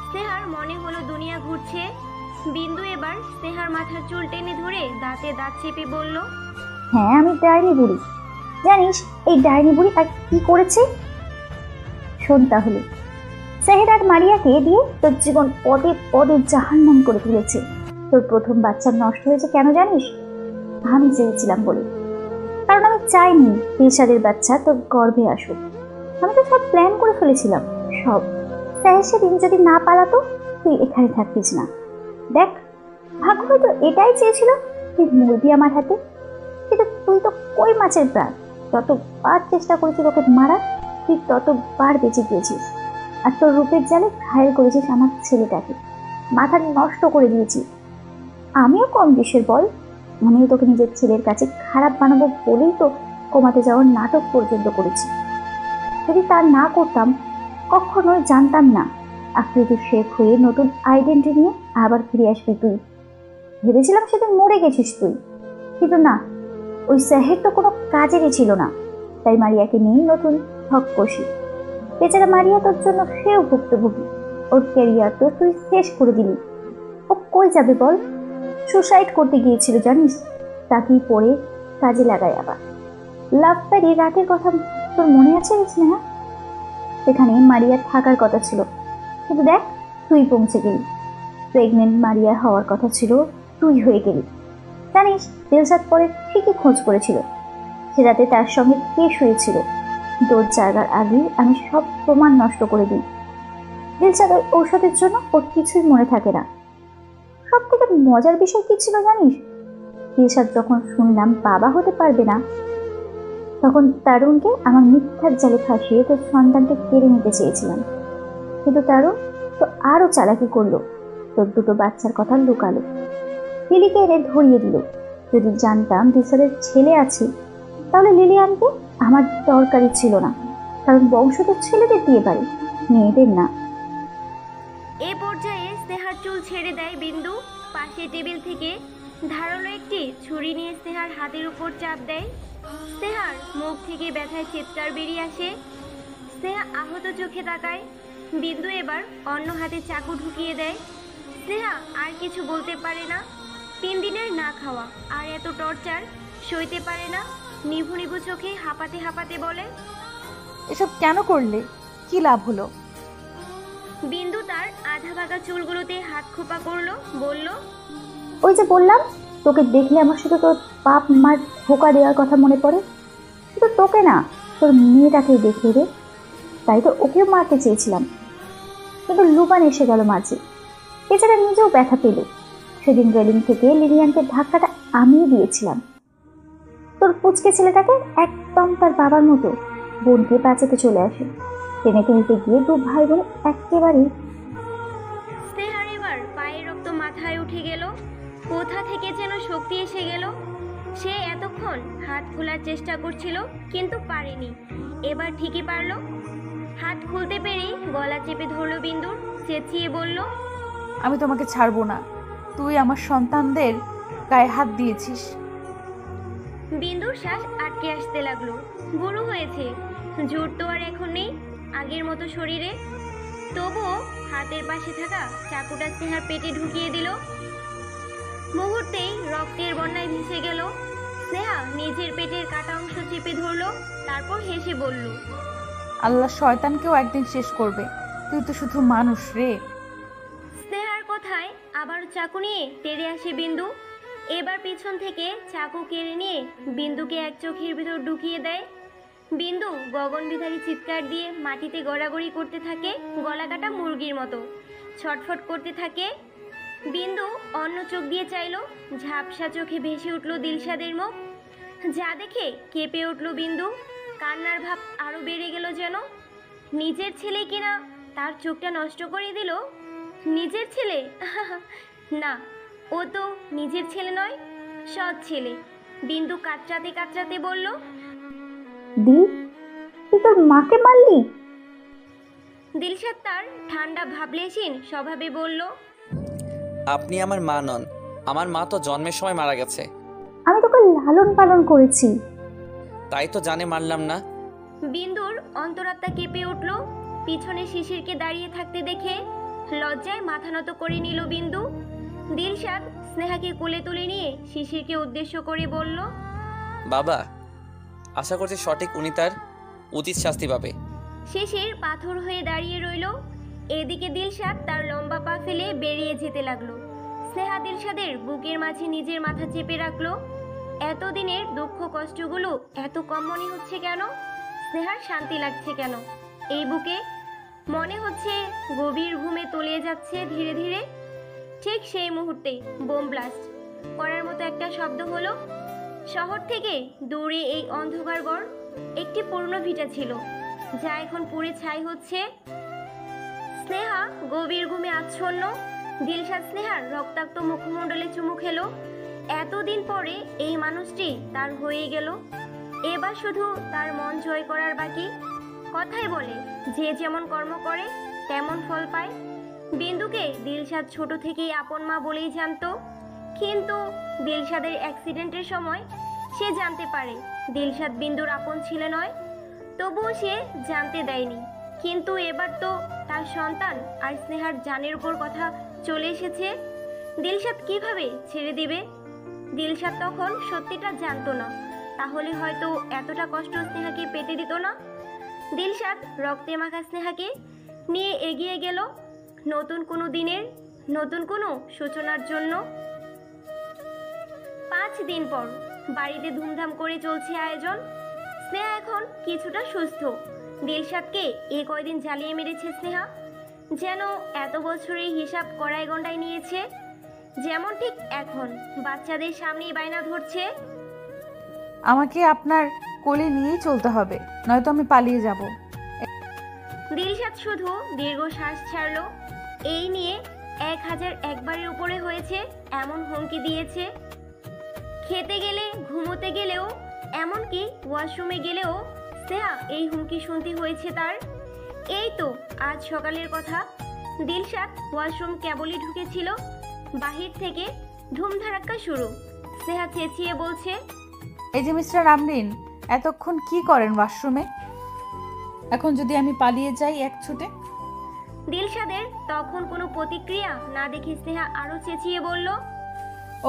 স্নেহার মনে হলো দুনিয়া ঘুরছে। বিন্দু এবার স্নেহার মাথার চুল টেনে ধরে দাঁতে দাঁত চেপে বলল, হ্যাঁ আমি ডাইনি বুড়ি। জানিস এই ডাইনি বুড়ি আর কি করেছে? শোন তাহলে। সাহেদ আর মারিয়াকে দিয়ে তোর জীবন পদে পদে জাহান্নাম করে তুলেছে। তোর প্রথম বাচ্চা নষ্ট হয়েছে কেন জানিস? আমি চেয়েছিলাম বলে। কারণ আমি চাইনি দিলশাদের বাচ্চা তোর গর্ভে আসুক। আমি তো সব প্ল্যান করে ফেলেছিলাম, সব। সাহেদ সেদিন যদি না পালাতো তুই এখানে থাকতিস না। দেখ, ভাগ্য হয়তো এটাই চেয়েছিল তুই মরবি আমার হাতে। কিন্তু তুই তো কই মাছের প্রাণ। যতবার চেষ্টা করেছিস তোকে মারার, তুই ততবার বেঁচে গিয়েছিস। আর তোর রূপের জালে ঘায়েল করেছিস আমার ছেলেটাকে, মাথা নষ্ট করে দিয়েছিস। আমিও কম দেশের বল, আমিও তোকে নিজের ছেলের কাছে খারাপ বানাবো বলেই তো কমাতে যাওয়ার নাটক পর্যন্ত করেছি। যদি তা না করতাম কখনোই জানতাম না আকৃতি শেখ হয়ে নতুন আইডেন্টি নিয়ে আবার ফিরে আসবি তুই। ভেবেছিলাম সেদিন মরে গেছিস তুই, কিন্তু না, ওই সাহেব তো কোনো কাজেরই ছিল না। তাই মারিয়াকে নিয়ে নতুন হক কষি। বেচারা মারিয়া তোর জন্য সেও ভুক্তভোগী। ওর ক্যারিয়ার তো তুই শেষ করে দিলি। ও কই যাবে বল? সুসাইড করতে গিয়েছিল জানিস, তাকেই পড়ে কাজে লাগায় আবার। লাভ প্যারি রাতের কথা তোর মনে আছে স্নেহা? সেখানে মারিয়ার থাকার কথা ছিল, কিন্তু দেখ তুই পৌঁছে গেলি। প্রেগনেন্ট মারিয়া হওয়ার কথা ছিল, তুই হয়ে গেলি। জানিস দিলশাদ পরে ঠিকই খোঁজ করেছিল সে রাতে তার সঙ্গে কে শুয়েছিল। তোর জায়গার আগেই আমি সব প্রমাণ নষ্ট করে দিই। দিলশাদ ওই ঔষধের জন্য ওর কিছুই মনে থাকে না। সব থেকে মজার বিষয় কি ছিল জানিস? দিলশাদ যখন শুনলাম বাবা হতে পারবে না, তখন তারুণকে আমার মিথ্যার জালে ফাঁসিয়ে তোর সন্তানকে কেড়ে নিতে চেয়েছিলাম। কিন্তু তারুণ তো আরো চালাকি করলো, তোর দুটো বাচ্চার কথা লুকালো, লিলিকে এনে ধরিয়ে দিল। যদি জানতাম দিলশাদের ছেলে আছে, তাহলে লিলিয়ানকে আমার দরকারই ছিল না, কারণ বংশ তো ছেলেদের দিয়ে পারে, মেয়েদের না। এ পর্যায়ে স্নেহার চুল ছেড়ে দেয় বিন্দু। পাশে টেবিল থেকে ধারালো একটি ছুরি নিয়ে স্নেহার হাতের উপর চাপ দেয়। স্নেহার মুখ থেকে ব্যথায় চিৎকার বেরিয়ে আসে। স্নেহা আহত চোখে তাকায়। বিন্দু এবার অন্য হাতে চাকু ঢুকিয়ে দেয়। স্নেহা আর কিছু বলতে পারে না। 3 দিনের না খাওয়া আর এত টর্চার সইতে পারে না। নিভু নিভু চোখে হাঁপাতে হাঁপাতে বলে, এসব কেন করলে? কি লাভ হলো? বিন্দু তার আধা ভাগা চুলগুলোতে হাত খোপা করলো, বলল, ওই যে বললাম, তোকে দেখলে আমার শুধু তোর বাপ মার ধোকা দেওয়ার কথা মনে পড়ে। কিন্তু তোকে না, তোর মেয়েটাকেই দেখে রে। তাই তো ওকেও মারতে চেয়েছিলাম, কিন্তু লুবান এসে গেল মাঝে। বেচারা নিজেও ব্যথা পেল। সেদিন রেলিং থেকে লিলিয়ানকে ধাক্কাটা আমিই দিয়েছিলাম। তোর পুচকে ছেলেটাকে একদম তার বাবার মতো বোনকে বাঁচাতে চলে আসে। টেনে তুলতে গিয়ে 2 ভাই বোন একেবারেই। স্নেহার এবার পায়ের রক্ত মাথায় উঠে গেল। কোথা থেকে যেন শক্তি এসে গেল। সে এতক্ষণ হাত খোলার চেষ্টা করছিল কিন্তু পারেনি, এবার ঠিকই পারল। হাত খুলতে পেরেই গলা চেপে ধরল বিন্দুর, চেঁচিয়ে বলল, আমি তোমাকে ছাড়বো না। তুই আমার সন্তানদের গায়ে হাত দিয়েছিস। বিন্দুর শ্বাস আটকে আসতে লাগলো। বুড়ো হয়েছে, জোর তো আর এখন নেই আগের মতো শরীরে। তবুও হাতের পাশে থাকা চাকুটা স্নেহার পেটে ঢুকিয়ে দিল। মুহূর্তেই রক্তের বন্যায় ভেসে গেল। স্নেহা নিজের পেটের কাটা অংশ চেপে ধরল, তারপর হেসে বলল, আল্লাহ শয়তানকেও একদিন শেষ করবে। তুই তো শুধু মানুষ রে। স্নেহার কথায় আবার চাকু নিয়ে তেড়ে আসে বিন্দু। এবার পিছন থেকে চাকু কেড়ে নিয়ে বিন্দুকে এক চোখের ভিতর ঢুকিয়ে দেয়। বিন্দু গগনবিধারী চিৎকার দিয়ে মাটিতে গড়াগড়ি করতে থাকে, গলা কাটা মুরগির মতো ছটফট করতে থাকে। বিন্দু অন্য চোখ দিয়ে চাইল, ঝাপসা চোখে ভেসে উঠল দিলশাদের মুখ। যা দেখে কেঁপে উঠল বিন্দু, কান্নার ভাব আরো বেড়ে গেল যেন। নিজের ছেলে কিনা তার চোখটা নষ্ট করে দিল। নিজের ছেলে? না, ও তো নিজের ছেলে নয়, সৎ ছেলে। বিন্দু কাতরাতে কাতরাতে বলল, দিল, তুই তোর মাকে মারলি? দিলশাদ তার ঠান্ডা ভাবলেশীন স্বভাবে বলল, আপনি আমার মা নন, আমার মা তো জন্মের সময় মারা গেছে। আমি তোকে লালন পালন করেছি। তাই তো জানে মারলাম না। বিন্দুর অন্তরাত্মা কেঁপে উঠল। পিছনে শিশিরকে দাঁড়িয়ে থাকতে দেখে লজ্জায় মাথা নত করে নিল বিন্দু। দিলশাদ স্নেহাকে কোলে তুলে নিয়ে শিশিরকে উদ্দেশ্য করে বলল, বাবা, আশা করছি সঠিক উনি তার উচিত শাস্তি পাবে। শিশির পাথর হয়ে দাঁড়িয়ে রইল। এদিকে দিলশাদ তার লম্বা পা ফেলে বেরিয়ে যেতে লাগলো। স্নেহা দিলশাদের বুকের মাঝে নিজের মাথা চেপে রাখলো। এতদিনের দুঃখ কষ্টগুলো এত কম মনে হচ্ছে কেন? স্নেহার শান্তি লাগছে কেন এই বুকে? মনে হচ্ছে গভীর ঘুমে তলিয়ে যাচ্ছে ধীরে ধীরে। ঠিক সেই মুহূর্তে বোম ব্লাস্ট করার মতো একটা শব্দ হলো। শহর থেকে দূরে এই অন্ধকার গড় একটি পুরনো ভিটা ছিল, যা এখন পুড়ে ছাই হচ্ছে। স্নেহা গভীর ঘুমে আচ্ছন্ন। দিলশাদ স্নেহার রক্তাক্ত মুখমণ্ডলে চুমু খেলো। এতদিন পরে এই মানুষটি তার হয়ে গেল। এবার শুধু তার মন জয় করার বাকি। কথাই বলে, যে যেমন কর্ম করে তেমন ফল পায়। বিন্দুকে দিলশাদ ছোট থেকেই আপন মা বলেই জানতো, কিন্তু দিলশাদের অ্যাক্সিডেন্টের সময় সে জানতে পারে দিলশাদ বিন্দুর আপন ছেলে নয়। তবুও সে জানতে দেয়নি। কিন্তু এবার তো তার সন্তান আর স্নেহার জানের উপর কথা চলে এসেছে। দিলশাদ কিভাবে ছেড়ে দিবে? দিলশাদ তখন সত্যিটা জানতো না, তাহলে হয়তো এতটা কষ্ট স্নেহাকে পেতে দিত না। দিলশাদ রক্তে মাখা স্নেহাকে নিয়ে এগিয়ে গেল নতুন কোনো দিনের, নতুন কোনো সূচনার জন্য। 5 দিন পর বাড়িতে ধুমধাম করে চলছে আয়োজন। স্নেহা এখন কিছুটা সুস্থ। দিলশাদকে এ কয়দিন জ্বালিয়ে মেরেছে স্নেহা, যেন এত বছরের হিসাব কড়াই গন্ডায় নিয়েছে। যেমন ঠিক এখন বাচ্চাদের সামনেই বায়না ধরছে, আমাকে আপনার কোলে নিয়েই চলতে হবে, নয়তো আমি পালিয়ে যাব। দিলশাদ শুধু দীর্ঘশ্বাস ছাড়ল। এই নিয়ে 1001 বারের উপরে হয়েছে এমন হুমকি দিয়েছে। খেতে গেলে, ঘুমোতে গেলেও, এমনকি ওয়াশরুমে গেলেও স্নেহা এই হুমকি শুনতে হয়েছে তার। এই তো আজ সকালের কথা। দিলশাদ ওয়াশরুম কেবলই ঢুকেছিল, বাহির থেকে ধুমধারাক্কা শুরু। স্নেহা চেঁচিয়ে বলছে, এই যে মিস্টার আমরিন, এতক্ষণ কি করেন ওয়াশরুমে? এখন যদি আমি পালিয়ে যাই এক ছুটে? দিলশাদের তখন কোনো প্রতিক্রিয়া না দেখে স্নেহা আরো চেঁচিয়ে বলল,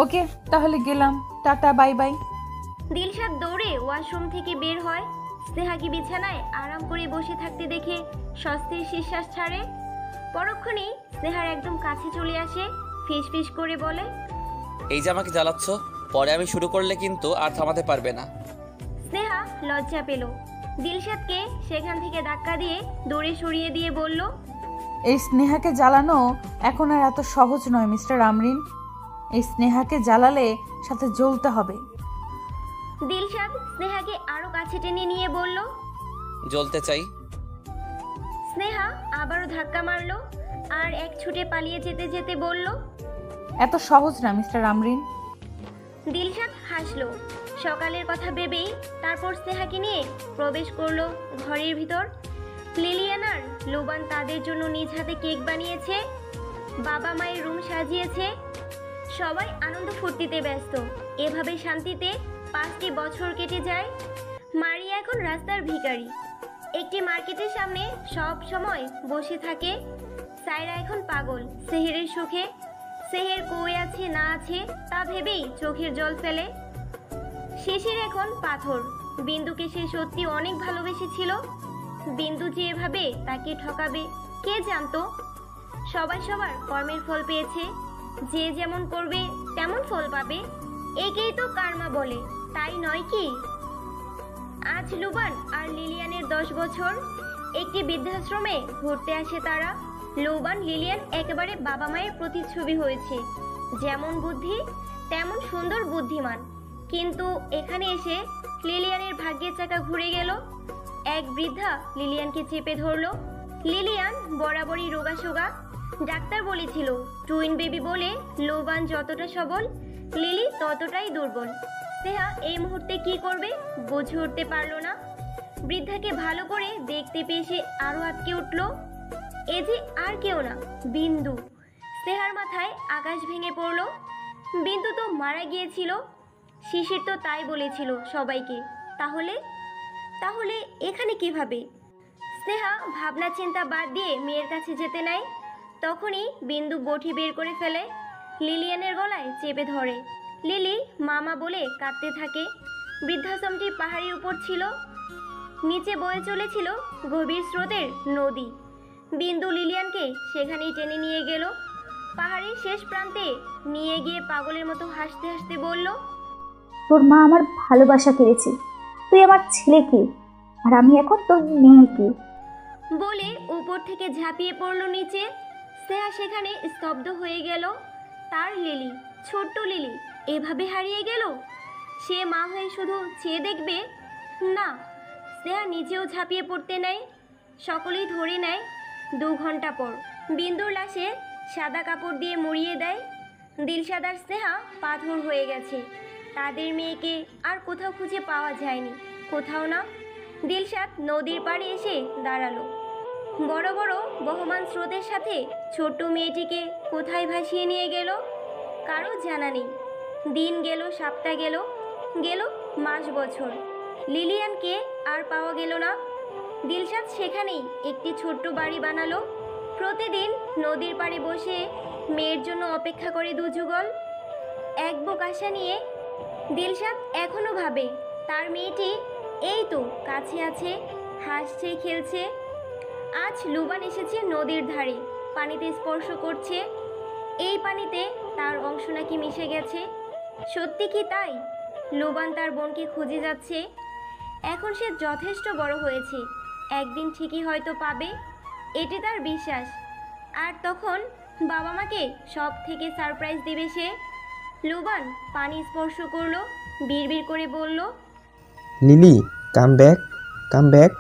ওকে তাহলে গেলাম, টাটা, বাই বাই। দিলশাদ দৌড়ে ওয়াশরুম থেকে বের হয়। স্নেহাকে বিছানায় আরাম করে বসে থাকতে দেখে স্বস্তির নিঃশ্বাস ছাড়ে। পরক্ষণেই স্নেহার একদম কাছে চলে আসে, ফিসফিস করে বলে, এই যে আমাকে জ্বালাচ্ছ, পরে আমি শুরু করলে কিন্তু আর থামাতে পারবে না। স্নেহা লজ্জা পেল। দিলশাদকে সেখান থেকে ধাক্কা দিয়ে দৌড়ে সরিয়ে দিয়ে বলল, এই স্নেহাকে জ্বালানো এখন আর এত সহজ নয় মিস্টার আমরিন। এই স্নেহাকে জ্বালালে সাথে জ্বলতে হবে। দিলশাদ স্নেহাকে আরো কাছে টেনে নিয়ে বলল, জ্বলতে চাই। স্নেহা আবারও ধাক্কা মারলো আর এক ছুটে পালিয়ে যেতে যেতে বলল, এত সহজ না মিস্টার আমরিন। দিলশাদ হাসলো। সকালের কথা ভেবেই তারপর স্নেহাকে নিয়ে প্রবেশ করলো ঘরের ভিতর। লিলিয়ান আর লোবান তাদের জন্য নিজ হাতে কেক বানিয়েছে, বাবা মায়ের রুম সাজিয়েছে। সবাই আনন্দ ফুর্তিতে ব্যস্ত। এভাবে শান্তিতে 5টি বছর কেটে যায়। মারিয়া এখন রাস্তার ভিখারি, একটি মার্কেটের সামনে সব সময় বসে থাকে। সায়রা এখন পাগল সেহেরের সুখে। সেহের কই আছে না আছে তা ভেবেই চোখের জল ফেলে। শিশির এখন পাথর। বিন্দুকে সে সত্যি অনেক ভালোবেসেছিল। বিন্দু যে এভাবে তাকে ঠকাবে কে জানতো। সবাই সবার কর্মের ফল পেয়েছে। যে যেমন করবে তেমন ফল পাবে, একেই তো কার্মা বলে, তাই নয় কি? আজ লুবান আর লিলিয়ানের 10 বছর। একটি বৃদ্ধাশ্রমে ঘুরতে আসে তারা। লুবান লিলিয়ান একেবারে বাবা মায়ের প্রতিচ্ছবি হয়েছে। যেমন বুদ্ধি তেমন সুন্দর বুদ্ধিমান। কিন্তু এখানে এসে লিলিয়ানের ভাগ্যের চাকা ঘুরে গেল। এক বৃদ্ধা লিলিয়ানকে চেপে ধরলো। লিলিয়ান বরাবরই রোগাসোগা। ডাক্তার বলেছিল টুইন বেবি বলে লুবান যতটা সবল, লিলি ততটাই দুর্বল। স্নেহা এই মুহূর্তে কি করবে বুঝে উঠতে পারল না। বৃদ্ধাকে ভালো করে দেখতে পেয়ে সে আরো আটকে উঠল। এ যে আর কেউ না, বিন্দু। স্নেহার মাথায় আকাশ ভেঙে পড়ল। বিন্দু তো মারা গিয়েছিল। শিশির তো তাই বলেছিল সবাইকে। তাহলে তাহলে এখানে কিভাবে? স্নেহা ভাবনা চিন্তা বাদ দিয়ে মেয়ের কাছে যেতে নেয়। তখনই বিন্দু বটি বের করে ফেলে, লিলিয়ানের গলায় চেপে ধরে। লিলি মামা বলে কাঁদতে থাকে। বৃদ্ধাশ্রমটি পাহাড়ের উপর ছিল। নিচে বয়ে চলেছিল গভীর স্রোতের নদী। বিন্দু লিলিয়ানকে সেখানেই টেনে নিয়ে গেল। পাহাড়ের শেষ প্রান্তে নিয়ে গিয়ে পাগলের মতো হাসতে হাসতে বলল, তোর মা আমার ভালোবাসা কেড়েছে, তুই আমার ছেলেকে, আর আমি এখন তোর মেয়েকে। বলে উপর থেকে ঝাঁপিয়ে পড়ল নিচে। স্নেহা সেখানে স্তব্ধ হয়ে গেল। তার লিলি, ছোট্ট লিলি এভাবে হারিয়ে গেল। সে মা হয়ে শুধু চেয়ে দেখবে? না, স্নেহা নিচেও ঝাঁপিয়ে পড়তে নেয়। সকলেই ধরে নেয়। 2 ঘন্টা পর বিন্দুর লাশে সাদা কাপড় দিয়ে মুড়িয়ে দেয়। দিলশাদ আর স্নেহা পাথর হয়ে গেছে। তাদের মেয়েকে আর কোথাও খুঁজে পাওয়া যায়নি, কোথাও না। দিলশাদ নদীর পাড়ে এসে দাঁড়ালো। বড় বড় বহমান স্রোতের সাথে ছোট্ট মেয়েটিকে কোথায় ভাসিয়ে নিয়ে গেল কারো জানা নেই। দিন গেল, সপ্তাহ গেল, গেল মাস বছর। লিলিয়ানকে আর পাওয়া গেল না। দিলশাদ সেখানেই একটি ছোট্ট বাড়ি বানালো। প্রতিদিন নদীর পাড়ে বসে মেয়ের জন্য অপেক্ষা করে 2 যুগল। এক বুক আশা নিয়ে দিলশাদ এখনো ভাবে তার মেয়েটি এই তো কাছে আছে, হাসছে, খেলছে। আজ লুবান এসেছে নদীর ধারে, পানিতে স্পর্শ করছে। এই পানিতে তার অংশ নাকি মিশে গেছে। সত্যি কি তাই? লুবান তার বোনকে খুঁজে যাচ্ছে। এখন সে যথেষ্ট বড় হয়েছে, একদিন ঠিকই হয়তো পাবে, এটি তার বিশ্বাস। আর তখন বাবা মাকে সব থেকে সারপ্রাইজ দেবে সে। লুবান পানি স্পর্শ করলো, বিড়বিড় করে বলল, Lily come back, come back.